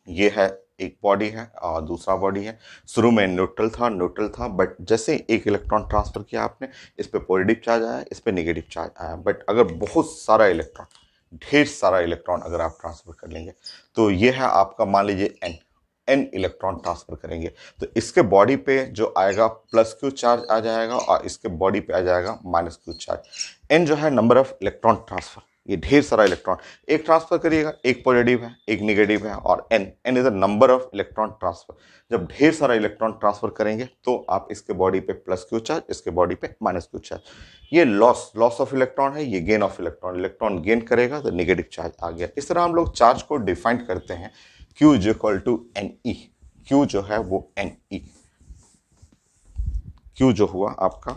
S1: ये है एक बॉडी है और दूसरा बॉडी है। शुरू में न्यूट्रल था, बट जैसे एक इलेक्ट्रॉन ट्रांसफर किया आपने, इस पे पॉजिटिव चार्ज आया, इस पे नेगेटिव चार्ज आया। बट अगर बहुत सारा इलेक्ट्रॉन, ढेर सारा इलेक्ट्रॉन अगर आप ट्रांसफर कर लेंगे, तो ये है आपका, मान लीजिए एन इलेक्ट्रॉन ट्रांसफर करेंगे, तो इसके बॉडी पे जो आएगा प्लस क्यू चार्ज आ जाएगा और इसके बॉडी पे आ जाएगा माइनस क्यू चार्ज। एन जो है नंबर ऑफ इलेक्ट्रॉन ट्रांसफर, ये ढेर सारा इलेक्ट्रॉन एक ट्रांसफर करिएगा, एक पॉजिटिव है एक नेगेटिव है, और n is the number of electron transfer. जब ढेर सारा इलेक्ट्रॉन ट्रांसफर करेंगे तो आप इसके बॉडी पे प्लस क्यू चार्ज, इसके बॉडी पे माइनस क्यू चार्ज। ये लॉस ऑफ इलेक्ट्रॉन है, ये gain of electron, electron gain करेगा तो नेगेटिव चार्ज आ गया। इस तरह हम लोग चार्ज को डिफाइन करते हैं, Q is equal to n e. Q जो है वो एन ई, Q जो हुआ आपका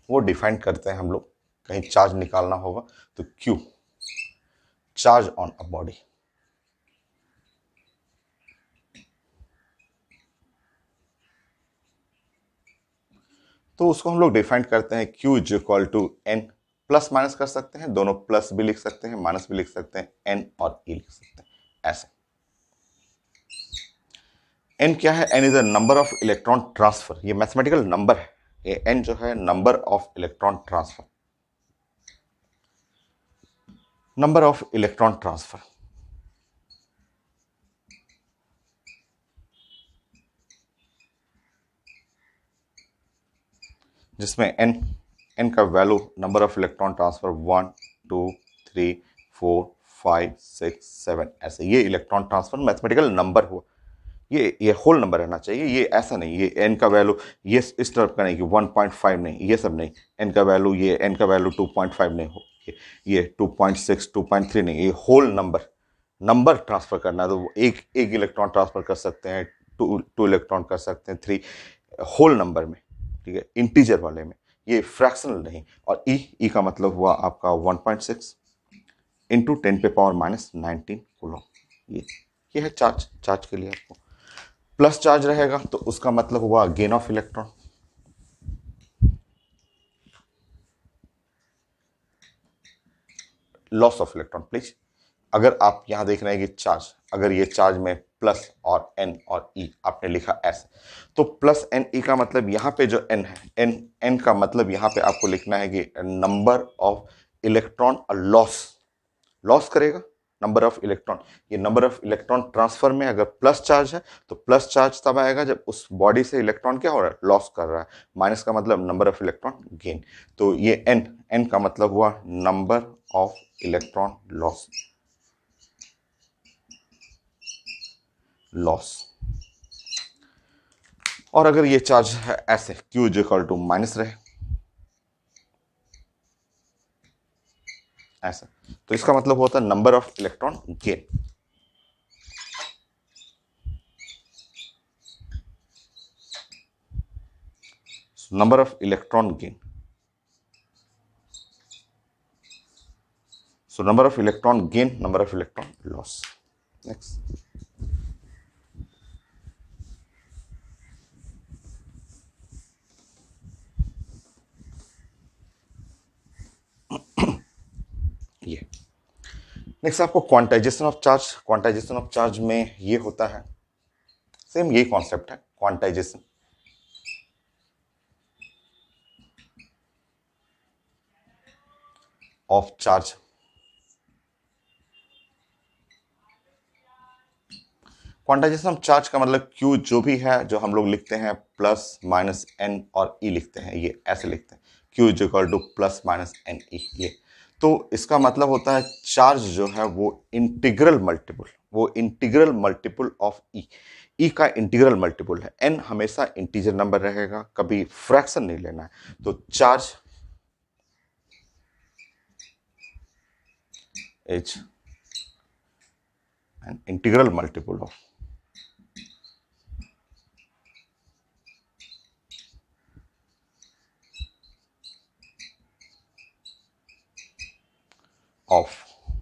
S1: वो डिफाइन करते हैं हम लोग। कहीं चार्ज निकालना होगा तो Q, charge on a body. तो उसको हम लोग डिफाइन करते हैं Q is equal to N, plus minus कर सकते हैं, दोनों प्लस भी लिख सकते हैं माइनस भी लिख सकते हैं, एन और ई लिख सकते हैं ऐसे। एन क्या है? N is the number of electron transfer, ये मैथमेटिकल नंबर है। ये एन जो है number of electron transfer, number of electron transfer. जिसमें एन का value, number of electron transfer 1 2 3 4 5 6 7 ऐसे, ये इलेक्ट्रॉन ट्रांसफर मैथमेटिकल नंबर हुआ। ये होल नंबर रहना चाहिए, ये ऐसा नहीं, ये एन का वैल्यू ये इस तरफ का नहीं कि 1.5 नहीं, ये सब नहीं। एन का वैल्यू, ये एन का वैल्यू 2.5 नहीं हो, ये 2.6 2.3 नहीं, ये होल नंबर ट्रांसफर करना है। तो एक इलेक्ट्रॉन ट्रांसफर कर सकते हैं, टू इलेक्ट्रॉन कर सकते हैं, 3, होल नंबर में, ठीक है, इंटीजर वाले में, ये फ्रैक्शनल नहीं। और ई का मतलब हुआ आपका 1.6 इंटू 10⁻⁻19 कूलम। ये है चार्ज के लिए। आपको प्लस चार्ज रहेगा तो उसका मतलब हुआ gain of electron, loss of electron. Please, अगर आप यहां देख रहे हैं कि चार्ज, अगर ये चार्ज में प्लस और एन और ई आपने लिखा ऐसे, तो प्लस एन ई का मतलब यहां पे जो एन है, एन का मतलब यहां पे आपको लिखना है कि नंबर ऑफ इलेक्ट्रॉन लॉस करेगा, नंबर ऑफ इलेक्ट्रॉन, ये नंबर ऑफ इलेक्ट्रॉन ट्रांसफर में अगर प्लस चार्ज है तो प्लस चार्ज तब आएगा जब उस बॉडी से इलेक्ट्रॉन क्या हो रहा है, लॉस कर रहा है। माइनस का मतलब नंबर ऑफ इलेक्ट्रॉन गेन। तो ये एन, एन का मतलब हुआ number of electron loss, loss. और अगर ये चार्ज है ऐसे Q is equal to minus रहे ऐसा, तो इसका मतलब होता है number of electron gain. Number of electron gain, so number of electron gain, number of electron loss. Next, ये नेक्स्ट आपको quantization of charge, quantization of charge में ये होता है सेम यही कॉन्सेप्ट है, quantization of charge. Quantization of charge का मतलब Q जो भी है, जो हम लोग लिखते हैं प्लस माइनस एन और ई लिखते हैं, ये ऐसे लिखते हैं Q is equal to plus minus N E. ये तो इसका मतलब होता है चार्ज जो है वो इंटीग्रल मल्टीपल, वो इंटीग्रल मल्टीपल ऑफ ई, ई का इंटीग्रल मल्टीपल है। एन हमेशा इंटीजर नंबर रहेगा, कभी फ्रैक्शन नहीं लेना है। तो charge is an integral multiple of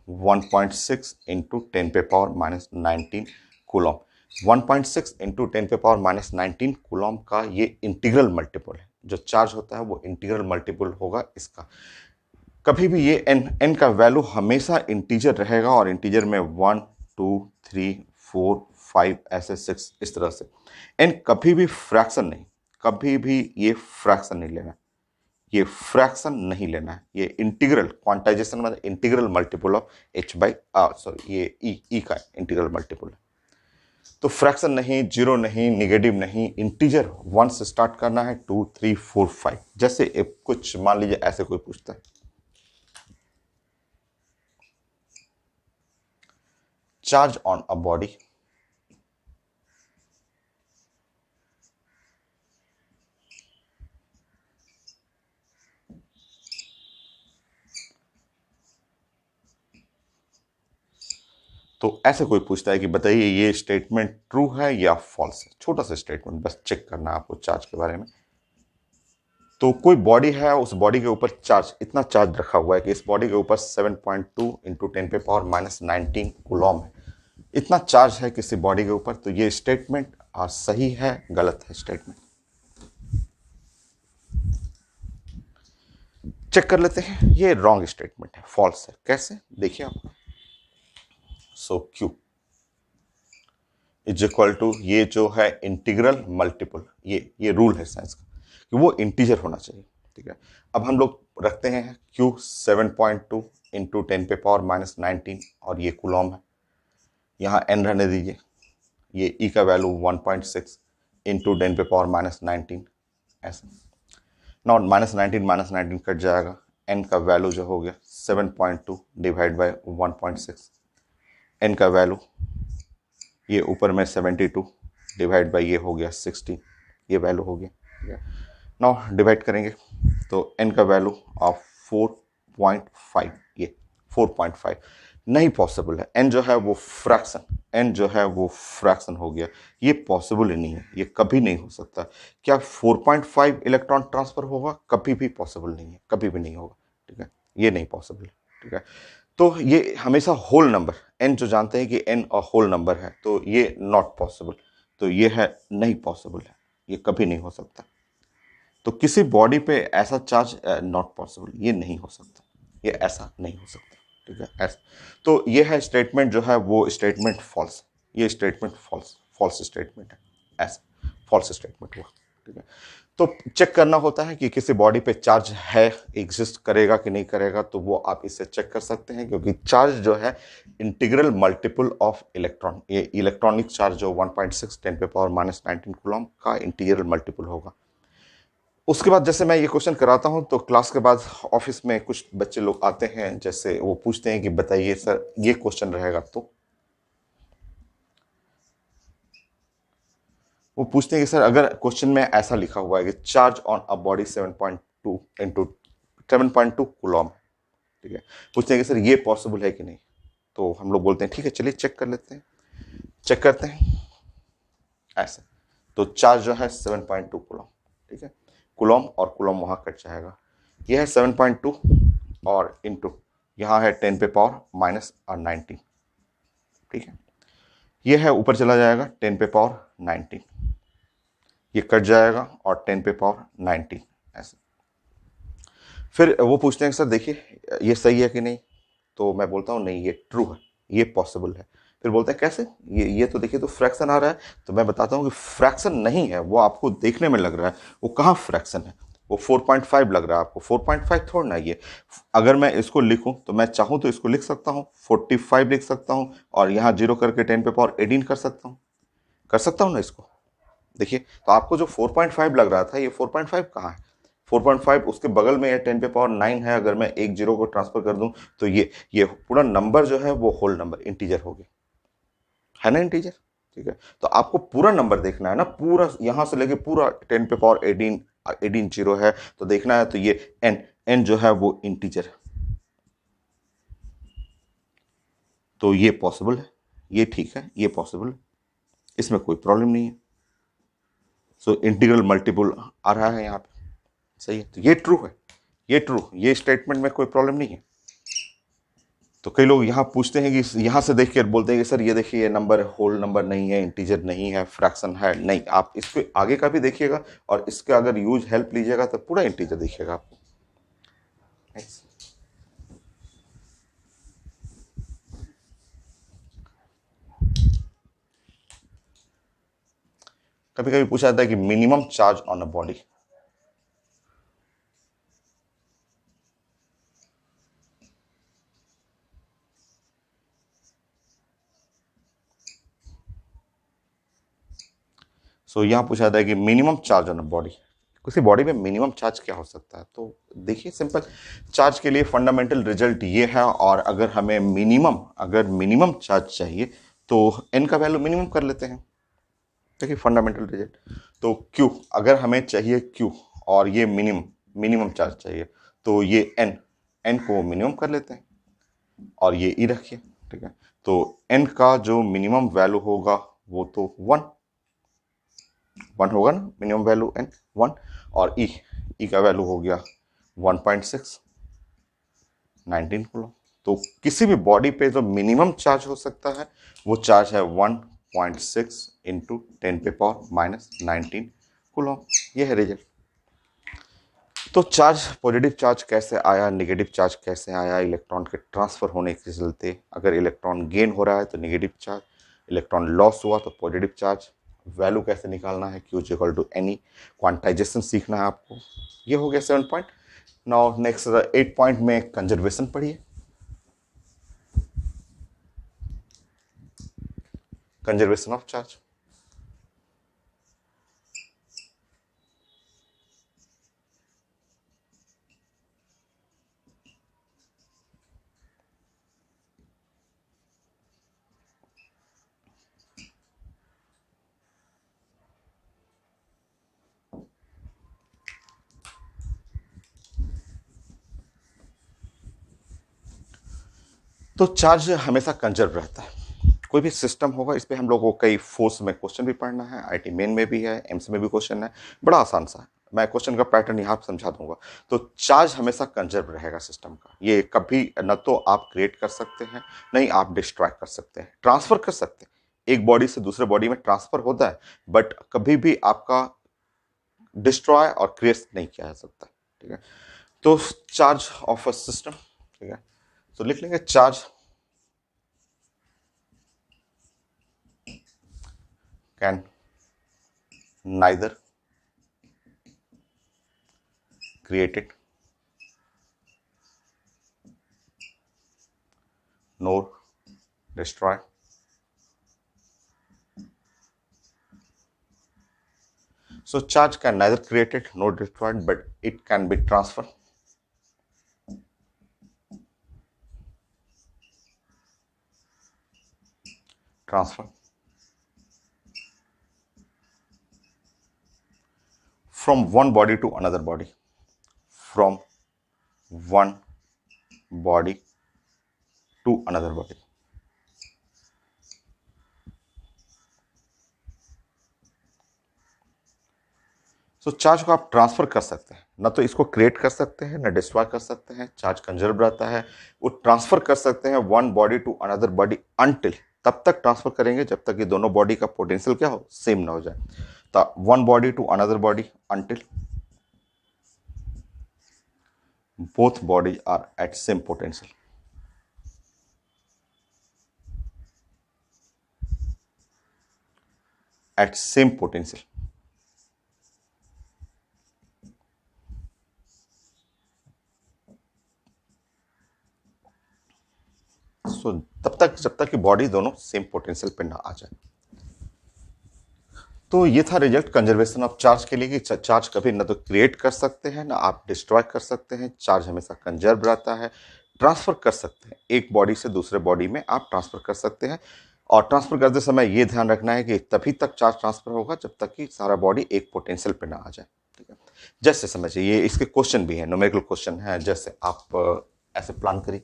S1: 1.6 into 10 पे पावर माइनस 19 कूलम। 1.6 इंटू 10 पे पावर माइनस 19 कूलम का ये इंटीग्रल मल्टीपल है। जो चार्ज होता है वो इंटीग्रल मल्टीपल होगा इसका। कभी भी ये एन का वैल्यू हमेशा इंटीजर रहेगा और इंटीजर में 1 2 3 4 5 ऐसे 6 इस तरह से। एन कभी भी फ्रैक्शन नहीं, कभी भी ये फ्रैक्शन नहीं लेना, ये फ्रैक्शन नहीं लेना है। ये इंटीग्रल क्वांटाइजेशन मतलब integral multiple of H by R, sorry ये ई का इंटीग्रल मल्टीपल है। तो फ्रैक्शन नहीं, जीरो नहीं, निगेटिव नहीं, इंटीजर 1 से स्टार्ट करना है, 2 3 4 5। जैसे कुछ मान लीजिए ऐसे कोई पूछता है चार्ज ऑन अ बॉडी तो ऐसे कोई पूछता है कि बताइए ये स्टेटमेंट ट्रू है या फॉल्स है। छोटा सा स्टेटमेंट, बस चेक करना है आपको चार्ज के बारे में। तो कोई बॉडी है, उस बॉडी के ऊपर चार्ज, इतना चार्ज रखा हुआ है कि इस बॉडी के ऊपर 7.2 इंटू 10 पे पावर माइनस 19 कूलम है। इतना चार्ज है किसी बॉडी के ऊपर। तो ये स्टेटमेंट सही है, गलत है स्टेटमेंट। चेक कर लेते हैं। ये रॉन्ग स्टेटमेंट है, फॉल्स है। कैसे, देखिए आप। सो क्यू इज इक्वल टू, ये जो है इंटीग्रल मल्टीपल, ये रूल है साइंस का कि वो इंटीजर होना चाहिए। ठीक है, अब हम लोग रखते हैं Q 7.2 इंटू 10 पे पावर माइनस 19 और ये कूलम है। यहाँ n रहने दीजिए। ये E का वैल्यू 1.6 इंटू 10 पे पावर माइनस 19 ऐसे। नॉट माइनस 19 कट जाएगा, n का वैल्यू जो हो गया 7.2 डिवाइड बाई 1.6। n का वैल्यू ये ऊपर में 72 डिवाइड बाई ये हो गया 60, ये वैल्यू हो गया। नाउ डिवाइड करेंगे तो n का वैल्यू ऑफ 4.5, ये 4.5 नहीं पॉसिबल है। n जो है वो फ्रैक्शन, n जो है वो फ्रैक्शन हो गया, ये पॉसिबल ही नहीं है, ये कभी नहीं हो सकता। क्या 4.5 इलेक्ट्रॉन ट्रांसफर होगा? कभी भी पॉसिबल नहीं है, कभी भी नहीं होगा। ठीक है, ये नहीं पॉसिबल है। ठीक है, तो ये हमेशा होल नंबर, n जो जानते हैं कि n और होल नंबर है, तो ये नॉट पॉसिबल। तो ये है नहीं पॉसिबल है, ये कभी नहीं हो सकता। तो किसी बॉडी पे ऐसा चार्ज नॉट पॉसिबल, ये नहीं हो सकता, ये ऐसा नहीं हो सकता। ठीक है, ऐसा। तो ये है स्टेटमेंट जो है वो स्टेटमेंट फॉल्स, ये स्टेटमेंट फॉल्स, फॉल्स स्टेटमेंट है, ऐसा फॉल्स स्टेटमेंट हुआ। ठीक है, तो चेक करना होता है कि किसी बॉडी पे चार्ज है, एग्जिस्ट करेगा कि नहीं करेगा, तो वो आप इससे चेक कर सकते हैं, क्योंकि चार्ज जो है इंटीग्रल मल्टीपल ऑफ इलेक्ट्रॉन, ये इलेक्ट्रॉनिक चार्ज जो 1.6 10⁻⁻19 कूलम का इंटीग्रल मल्टीपल होगा। उसके बाद जैसे मैं ये क्वेश्चन कराता हूं तो क्लास के बाद ऑफिस में कुछ बच्चे लोग आते हैं, जैसे वो पूछते हैं कि बताइए सर ये क्वेश्चन रहेगा, तो वो पूछते हैं कि सर अगर क्वेश्चन में ऐसा लिखा हुआ है कि charge on a body 7.2 into 7.2 coulomb, ठीक है, पूछते हैं कि सर ये पॉसिबल है कि नहीं। तो हम लोग बोलते हैं ठीक है चलिए चेक कर लेते हैं। चेक करते हैं ऐसे, तो चार्ज जो है 7.2 कूलम, ठीक है, कूलम और कूलम वहां कट जाएगा। ये है 7.2 और इंटू यहाँ है 10⁻⁻19, ठीक है, ये है ऊपर चला जाएगा 10⁻19, ये कट जाएगा और 10⁻19 ऐसे। फिर वो पूछते हैं कि सर देखिए ये सही है कि नहीं, तो मैं बोलता हूँ नहीं ये ट्रू है, ये पॉसिबल है। फिर बोलते हैं कैसे, ये तो देखिए तो फ्रैक्शन आ रहा है, तो मैं बताता हूँ कि फ्रैक्शन नहीं है, वो आपको देखने में लग रहा है, वो कहाँ फ्रैक्शन है, वो 4.5 लग रहा है आपको, 4.5 थोड़ा ना ये। अगर मैं इसको लिखूं तो मैं चाहूं तो इसको लिख सकता हूं 45 लिख सकता हूं, और यहाँ जीरो करके 10⁻18 कर सकता हूं ना इसको। देखिए तो आपको जो 4.5 लग रहा था, ये 4.5 कहाँ है, 4.5 उसके बगल में है 10⁻9 है। अगर मैं एक जीरो को ट्रांसफर कर दूं तो ये पूरा नंबर जो है वो होल नंबर इंटीजर हो गया, है ना इंटीजर, ठीक है। तो आपको पूरा नंबर देखना है ना, पूरा यहां से लेके पूरा 10⁻18 18 जीरो है तो देखना है, तो ये एन एन जो है वो इंटीजर है, तो ये पॉसिबल है, ये ठीक है, ये पॉसिबल है, इसमें कोई प्रॉब्लम नहीं है। सो इंटीग्रल मल्टीपल आ रहा है यहाँ पे, सही है, तो ये ट्रू है, ये ट्रू, ये स्टेटमेंट में कोई प्रॉब्लम नहीं है। तो कई लोग यहाँ पूछते हैं कि यहाँ से देख के बोलते हैं कि सर ये देखिए ये नंबर होल नंबर नहीं है, इंटीजर नहीं है, फ्रैक्शन है, नहीं, आप इसके आगे का भी देखिएगा और इसका अगर यूज हेल्प लीजिएगा तो पूरा इंटीजर दिखेगा आपको। कभी कभी पूछा जाता है कि minimum charge on a body, so यहाँ पूछा जाता है कि minimum charge on a body, किसी बॉडी में मिनिमम चार्ज क्या हो सकता है। तो देखिए सिंपल, चार्ज के लिए फंडामेंटल रिजल्ट ये है, और अगर हमें मिनिमम चार्ज चाहिए तो एन का वैल्यू मिनिमम कर लेते हैं। देखिए फंडामेंटल रिजल्ट, तो क्यू अगर हमें चाहिए क्यू, और ये मिनिमम चार्ज चाहिए, तो ये एन को मिनिमम कर लेते हैं और ये ई रखिए, ठीक है। तो एन का जो मिनिमम वैल्यू होगा वो तो वन होगा ना, मिनिमम वैल्यू एन 1, और ई का वैल्यू हो गया 1.6 19 कूलम। तो किसी भी बॉडी पे जो मिनिमम चार्ज हो सकता है वो चार्ज है 1.6 इंटू 10⁻⁻19 कूलम। ये है रिजल्ट। तो चार्ज, पॉजिटिव चार्ज कैसे आया, नेगेटिव चार्ज कैसे आया, इलेक्ट्रॉन के ट्रांसफर होने के चलते, अगर इलेक्ट्रॉन गेन हो रहा है तो नेगेटिव चार्ज, इलेक्ट्रॉन लॉस हुआ तो पॉजिटिव चार्ज, वैल्यू कैसे निकालना है, Q is equal to NE, quantization सीखना है आपको। ये हो गया 7 पॉइंट। नाउ नेक्स्ट 8 पॉइंट में कंजर्वेशन पढ़िए। कंजर्वेशन ऑफ चार्ज, तो चार्ज हमेशा कंजर्व रहता है। कोई भी सिस्टम होगा, इस पे हम लोग को कई फोर्स में क्वेश्चन भी पढ़ना है, आईटी मेन में भी है, एम्स में भी क्वेश्चन है, बड़ा आसान सा है। मैं क्वेश्चन का पैटर्न यहाँ समझा दूंगा। तो चार्ज हमेशा कंजर्व रहेगा सिस्टम का, ये कभी न तो आप क्रिएट कर सकते हैं, नहीं आप डिस्ट्रॉय कर सकते हैं, ट्रांसफर कर सकते हैं, एक बॉडी से दूसरे बॉडी में ट्रांसफर होता है, बट कभी भी आपका डिस्ट्रॉय और क्रिएट नहीं किया जा सकता, ठीक है। तो चार्ज ऑफ अ सिस्टम, ठीक है, तो लिख लेंगे charge can neither created nor destroyed. So charge can neither created nor destroyed, but it can be transferred. From one body to another body. From one body to another body. So charge को आप transfer कर सकते हैं, ना तो इसको create कर सकते हैं ना डिस्ट्रॉय कर सकते हैं। चार्ज कंजर्व रहता है, वो ट्रांसफर कर सकते हैं one body to another body until, तब तक ट्रांसफर करेंगे जब तक कि दोनों बॉडी का पोटेंशियल क्या हो, सेम ना हो जाए। तो one body to another body until both body are at same potential. At same potential. So तब तक जब तक कि बॉडी दोनों सेम पोटेंशियल पे ना आ जाए। तो ये था रिजल्ट कंजर्वेशन ऑफ चार्ज के लिए कि चार्ज कभी ना तो क्रिएट कर सकते हैं ना आप डिस्ट्रॉय कर सकते हैं। चार्ज हमेशा कंजर्व रहता है। ट्रांसफर कर सकते हैं, एक बॉडी से दूसरे बॉडी में आप ट्रांसफर कर सकते हैं। और ट्रांसफर करते समय ये ध्यान रखना है कि तभी तक चार्ज ट्रांसफर होगा जब तक कि सारा बॉडी एक पोटेंशियल पे ना आ जाए। ठीक है, जैसे समझिए ये इसके क्वेश्चन भी हैं, न्यूमेरिकल क्वेश्चन है, जैसे आप ऐसे प्लान करिए।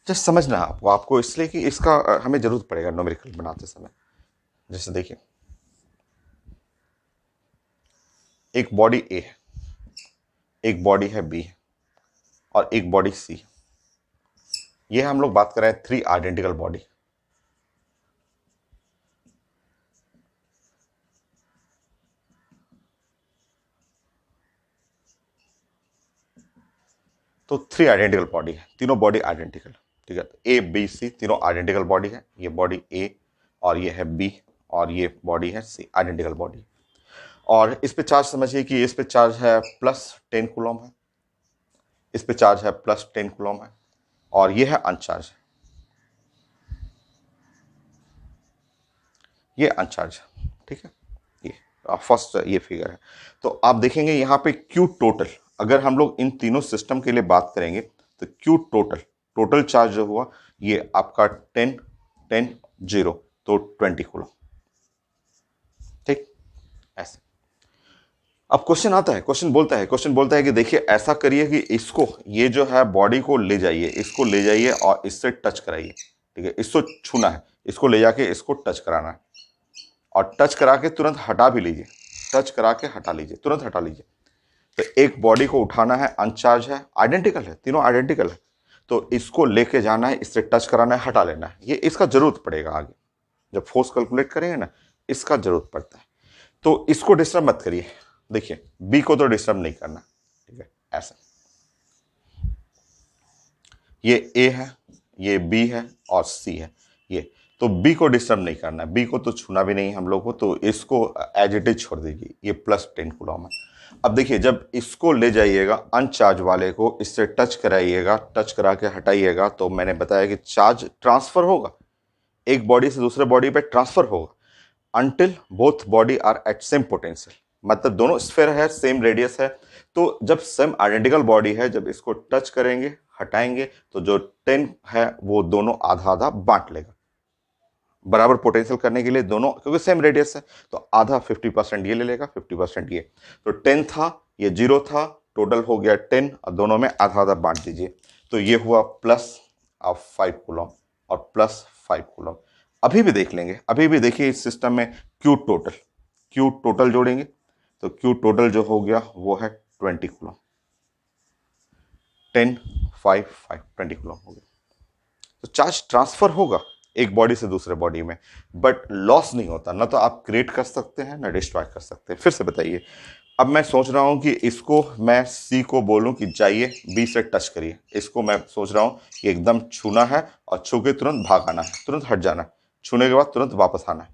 S1: जस्ट समझना है आपको इसलिए कि इसका हमें जरूरत पड़ेगा न्यूमेरिकल बनाते समय। जैसे देखिए एक बॉडी ए है, एक बॉडी है बी है और एक बॉडी सी। ये हम लोग बात कर रहे हैं 3 आइडेंटिकल बॉडी। तो 3 आइडेंटिकल बॉडी है, तीनों बॉडी आइडेंटिकल। ठीक है, ए बी सी तीनों आइडेंटिकल बॉडी है। ये बॉडी ए और ये है बी और ये बॉडी है सी, आइडेंटिकल बॉडी। और इस पे चार्ज समझिए कि इस पे चार्ज है +10 कूलम है, इस पे चार्ज है +10 कूलम है और ये है अनचार्ज, ये अनचार्ज। ठीक है, ये फर्स्ट ये फिगर है। तो आप देखेंगे यहाँ पे क्यू टोटल, अगर हम लोग इन तीनों सिस्टम के लिए बात करेंगे तो क्यू टोटल चार्ज जो हुआ ये आपका 10 10 0 तो 20 कूलम। ठीक, ऐसे। अब क्वेश्चन आता है, क्वेश्चन बोलता है कि देखिए ऐसा करिए कि इसको, ये जो है बॉडी को ले जाइए, इसको ले जाइए और इससे टच कराइए। ठीक है, इसको छूना है, इसको ले जाके इसको टच कराना है और टच करा के तुरंत हटा भी लीजिए, टच करा के हटा लीजिए, तुरंत हटा लीजिए। तो एक बॉडी को उठाना है, अनचार्ज है, आइडेंटिकल है, तीनों आइडेंटिकल है, तो इसको लेके जाना है, इससे टच कराना है, हटा लेना है। ये इसका जरूरत पड़ेगा आगे जब फोर्स कैलकुलेट करेंगे ना, इसका जरूरत पड़ता है। तो इसको डिस्टर्ब मत करिए। देखिए बी को तो डिस्टर्ब नहीं करना। ठीक है, ऐसा ये ए है, ये बी है और सी है, ये तो बी को डिस्टर्ब नहीं करना है, बी को तो छूना भी नहीं हम लोग को, तो इसको एज इट इज छोड़ दीजिए। ये +10 कूलम है। अब देखिए जब इसको ले जाइएगा अनचार्ज वाले को, इससे टच कराइएगा, टच करा के हटाइएगा, तो मैंने बताया कि चार्ज ट्रांसफर होगा, एक बॉडी से दूसरे बॉडी पे ट्रांसफर होगा until both body are at same potential. मतलब दोनों स्फीयर है, सेम रेडियस है, तो जब सेम आइडेंटिकल बॉडी है, जब इसको टच करेंगे हटाएंगे तो जो 10 है वो दोनों आधा आधा बांट लेगा, बराबर पोटेंशियल करने के लिए दोनों, क्योंकि सेम रेडियस है तो आधा 50% ये ले लेगा, 50% ये। तो 10 था, ये 0 था, टोटल हो गया 10 और दोनों में आधा आधा बांट दीजिए, तो ये हुआ +5 कूलम और +5 कूलम। अभी भी देख लेंगे, अभी भी देखिए इस सिस्टम में क्यू टोटल जोड़ेंगे तो क्यू टोटल जो हो गया वो है 20 कूलम। 10 5 5 20 कूलम हो गया। तो चार्ज ट्रांसफर होगा एक बॉडी से दूसरे बॉडी में, बट लॉस नहीं होता। ना तो आप क्रिएट कर सकते हैं ना डिस्ट्रॉय कर सकते हैं। फिर से बताइए, अब मैं सोच रहा हूं कि इसको मैं सी को बोलूं कि जाइए बी से टच करिए, इसको मैं सोच रहा हूं कि एकदम छूना है और छू के तुरंत भाग आना है, तुरंत हट जाना है, छूने के बाद तुरंत वापस आना है।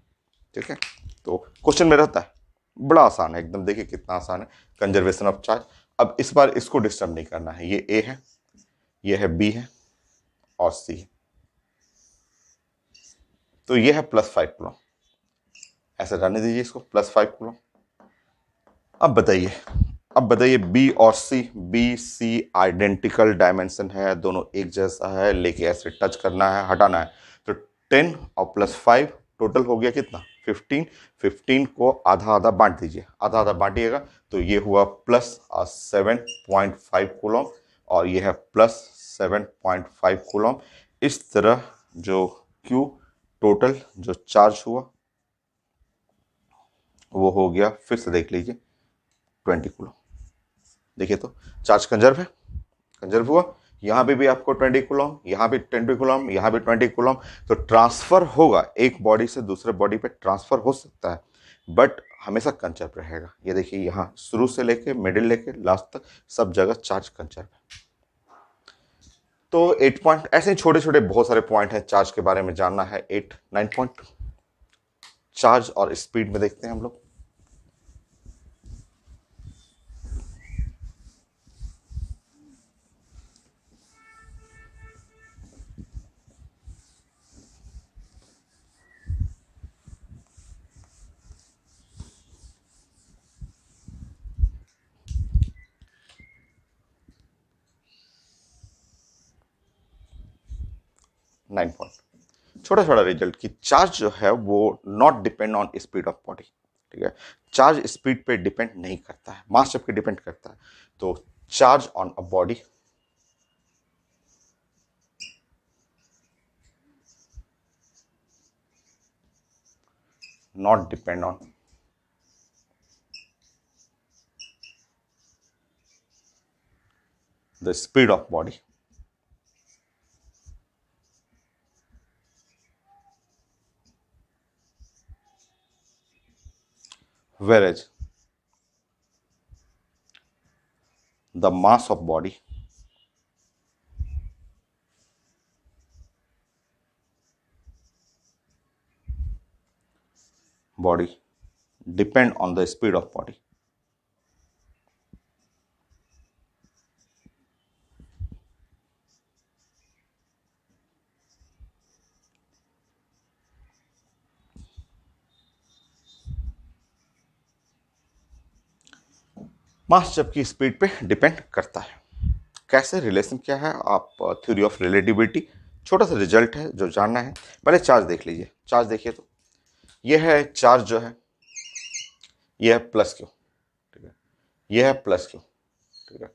S1: ठीक है, तो क्वेश्चन में रहता है, बड़ा आसान है एकदम, देखिए कितना आसान है, कंजर्वेशन ऑफ चार्ज। अब इस बार इसको डिस्टर्ब नहीं करना है, ये ए है, ये है बी है और सी है, तो ये है +5 कूलम, ऐसे रहने दीजिए इसको +5 कूलम। अब बताइए, अब बताइए बी और सी, बी सी आइडेंटिकल डायमेंशन है, दोनों एक जैसा है, लेके ऐसे टच करना है, हटाना है, तो 10 और +5 टोटल हो गया कितना 15। 15 को आधा आधा बांट दीजिए, आधा आधा बांटिएगा तो ये हुआ +7.5 कूलम और ये है +7.5 कूलम। इस तरह जो Q टोटल जो चार्ज हुआ वो हो गया, फिर से देख लीजिए 20 कूलम। देखिए तो चार्ज कंजर्व है, कंजर्व हुआ, यहां पे भी आपको 20 कूलम, यहां भी 20 कूलम, यहां भी 20 कूलम, तो ट्रांसफर होगा, एक बॉडी से दूसरे बॉडी पे ट्रांसफर हो सकता है, बट हमेशा कंजर्व रहेगा। ये देखिए यहाँ शुरू से लेके मिडिल लेके लास्ट तक सब जगह चार्ज कंजर्व है। तो 8 पॉइंट, ऐसे ही छोटे छोटे बहुत सारे पॉइंट हैं चार्ज के बारे में जानना है। 8 9 पॉइंट चार्ज और स्पीड में देखते हैं हम लोग। नाइन पॉइंट छोटा छोटा रिजल्ट कि चार्ज जो है वो not depend on speed of body. ठीक है, चार्ज स्पीड पे डिपेंड नहीं करता है, मास जबकि डिपेंड करता है। तो charge on a body not depend on the speed of body, whereas the mass of body depend on the speed of body। मास जबकि स्पीड पे डिपेंड करता है। कैसे, रिलेशन क्या है, आप थ्योरी ऑफ रिलेटिविटी, छोटा सा रिजल्ट है जो जानना है। पहले चार्ज देख लीजिए, चार्ज देखिए तो ये है चार्ज जो है, ये है +Q। ठीक है, ये है +Q। ठीक है,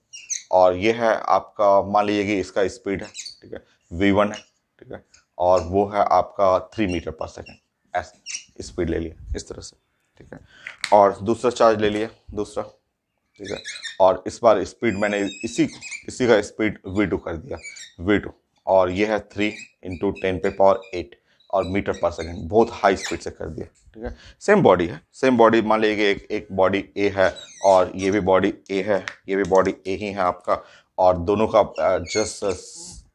S1: और ये है आपका, मान लीजिए कि इसका स्पीड है, ठीक है, v1 है। ठीक है, और वो है आपका 3 मीटर पर सेकेंड, ऐसे स्पीड ले लिया इस तरह से। ठीक है, और दूसरा चार्ज ले लिया, दूसरा। ठीक है, और इस बार स्पीड मैंने इसी का स्पीड v2 कर दिया, v2, और ये है 3 × 10⁸ और मीटर पर सेकेंड, बहुत हाई स्पीड से कर दिया। ठीक है, सेम बॉडी है, सेम बॉडी, मान लीजिए एक बॉडी ए है और ये भी बॉडी ए है, ये भी बॉडी ए ही है आपका, और दोनों का जस्ट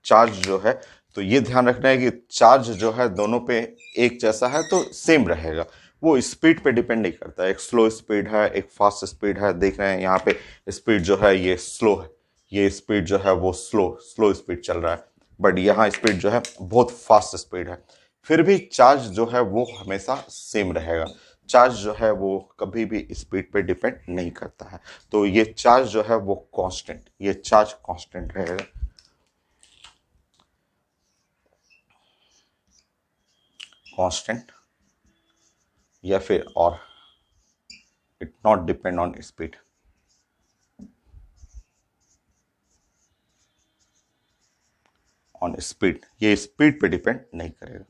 S1: चार्ज जो है, तो ये ध्यान रखना है कि चार्ज जो है दोनों पे एक जैसा है तो सेम रहेगा, वो स्पीड पे डिपेंड नहीं करता है। एक स्लो स्पीड है, एक फास्ट स्पीड है, देख रहे हैं यहाँ पे स्पीड जो है ये स्लो है, ये स्पीड जो है वो स्लो स्पीड चल रहा है, बट यहाँ स्पीड जो है बहुत फास्ट स्पीड है, फिर भी चार्ज जो है वो हमेशा सेम रहेगा। चार्ज जो है वो कभी भी स्पीड पे डिपेंड नहीं करता है, तो ये चार्ज जो है वो कांस्टेंट, ये चार्ज कांस्टेंट रहेगा। कांस्टेंट, या फिर और it not depend on speed, on speed, ये स्पीड पे डिपेंड नहीं करेगा।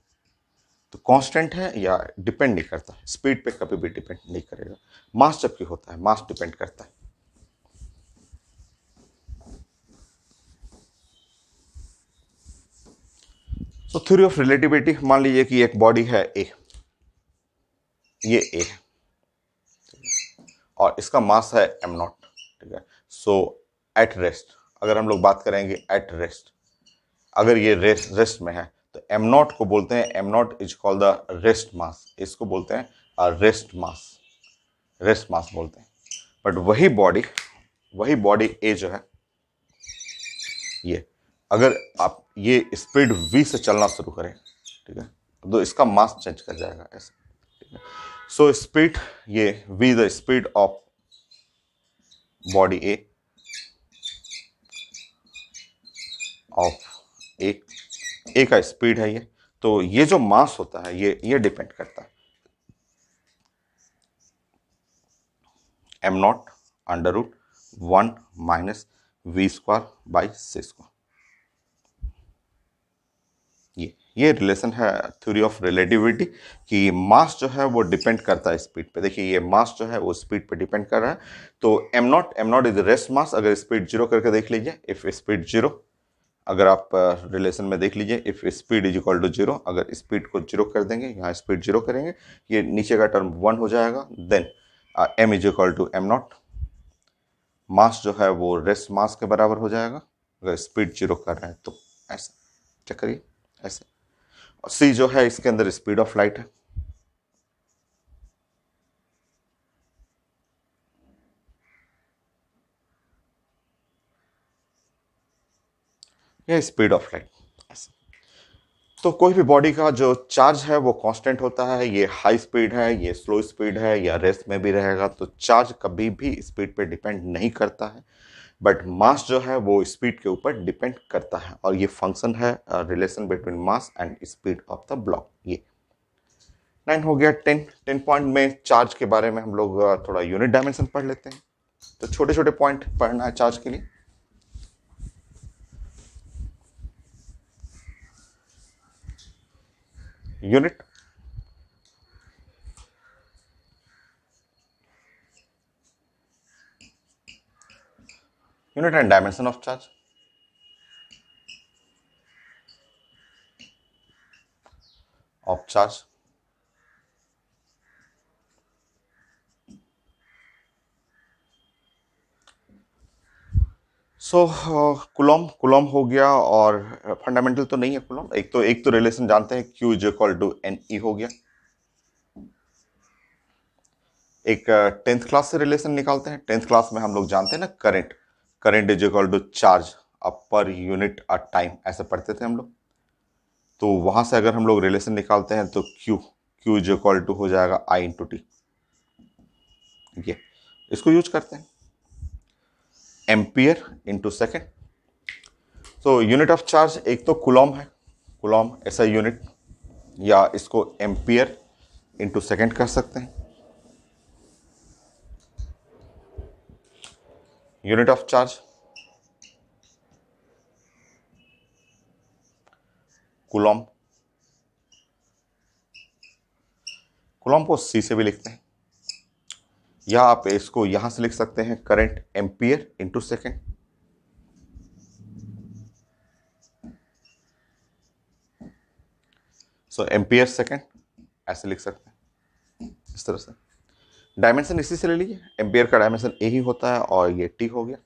S1: तो कांस्टेंट है या डिपेंड नहीं करता, स्पीड पे कभी भी डिपेंड नहीं करेगा। मास जबकि होता है, मास डिपेंड करता है। तो थ्योरी ऑफ रिलेटिविटी, मान लीजिए कि एक बॉडी है ए, ये ए है, और इसका मास है m0, ठीक है। सो एट रेस्ट, अगर हम लोग बात करेंगे एट रेस्ट, अगर ये रेस्ट में है तो m0 को बोलते हैं, m0 is called the rest mass, इसको बोलते हैं रेस्ट मास बोलते हैं। बट वही बॉडी ए जो है, ये अगर आप ये स्पीड v से चलना शुरू करें, ठीक है, तो इसका मास चेंज कर जाएगा ऐसे, ठीक है। सो स्पीड, ये v the speed of body A का स्पीड है ये, तो ये जो मास होता है ये डिपेंड करता है m0 under root 1 minus v square by c square. ये रिलेशन है थ्योरी ऑफ रिलेटिविटी कि मास जो है वो डिपेंड करता है स्पीड पे। देखिए ये मास जो है वो स्पीड पे डिपेंड कर रहा है, तो m0 इज रेस्ट मास। अगर स्पीड जीरो करके देख लीजिए, इफ स्पीड जीरो, अगर आप रिलेशन में देख लीजिए, if speed is equal to zero, अगर स्पीड को जीरो कर देंगे, यहाँ स्पीड जीरो करेंगे, ये नीचे का टर्म 1 हो जाएगा, then m is equal to m0, mass जो है वो रेस्ट मास के बराबर हो जाएगा अगर स्पीड जीरो कर रहे हैं तो। ऐसे चेक करिए ऐसे। और c जो है इसके अंदर स्पीड ऑफ लाइट है, ये स्पीड ऑफ लाइट। तो कोई भी बॉडी का जो चार्ज है वो कांस्टेंट होता है, ये हाई स्पीड है, ये स्लो स्पीड है, या रेस्ट में भी रहेगा, तो चार्ज कभी भी स्पीड पे डिपेंड नहीं करता है। बट मास जो है वो स्पीड के ऊपर डिपेंड करता है, और ये फंक्शन है relation between mass and speed of the block. ये 9 हो गया। 10 पॉइंट में चार्ज के बारे में हम लोग थोड़ा यूनिट डायमेंशन पढ़ लेते हैं। तो छोटे छोटे पॉइंट पढ़ना है चार्ज के लिए। Unit, unit and dimension of charge. Of charge, so Coulomb हो गया, और फंडामेंटल तो नहीं है कुलॉम, एक तो रिलेशन जानते हैं, Q is equal to NE हो गया। एक 10th क्लास से रिलेशन निकालते हैं। 10th क्लास में हम लोग जानते हैं ना, current is equal to charge per unit time, ऐसे पढ़ते थे हम लोग। तो वहां से अगर हम लोग रिलेशन निकालते हैं तो Q इज इक्वल टू हो जाएगा I इंटू टी। ये इसको यूज करते हैं, एम्पियर इंटू सेकेंड। तो यूनिट ऑफ चार्ज एक तो कुलॉम है, कुलॉम ऐसा यूनिट, या इसको एम्पियर इंटू सेकेंड कर सकते हैं। Unit of charge Coulomb, Coulomb को C से भी लिखते हैं, या आप इसको यहां से लिख सकते हैं, करंट एम्पियर इंटू सेकेंड। सो एम्पियर सेकेंड ऐसे लिख सकते हैं इस तरह से। डायमेंशन इसी से ले लीजिए, एम्पियर का डायमेंशन ए ही होता है, और ये टी हो गया।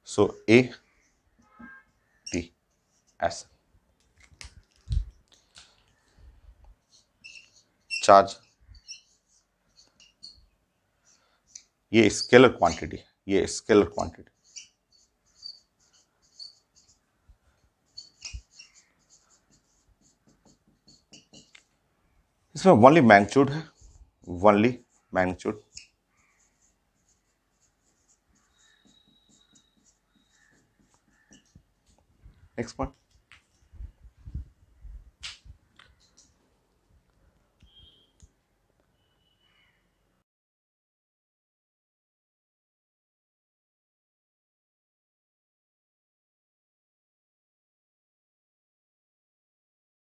S1: सो ए टी ऐसे। चार्ज, ये स्केलर क्वांटिटी है, ये स्केलर क्वांटिटी। इसमें ओनली मैग्नीट्यूड है, ओनली मैग्नीट्यूड। Next point,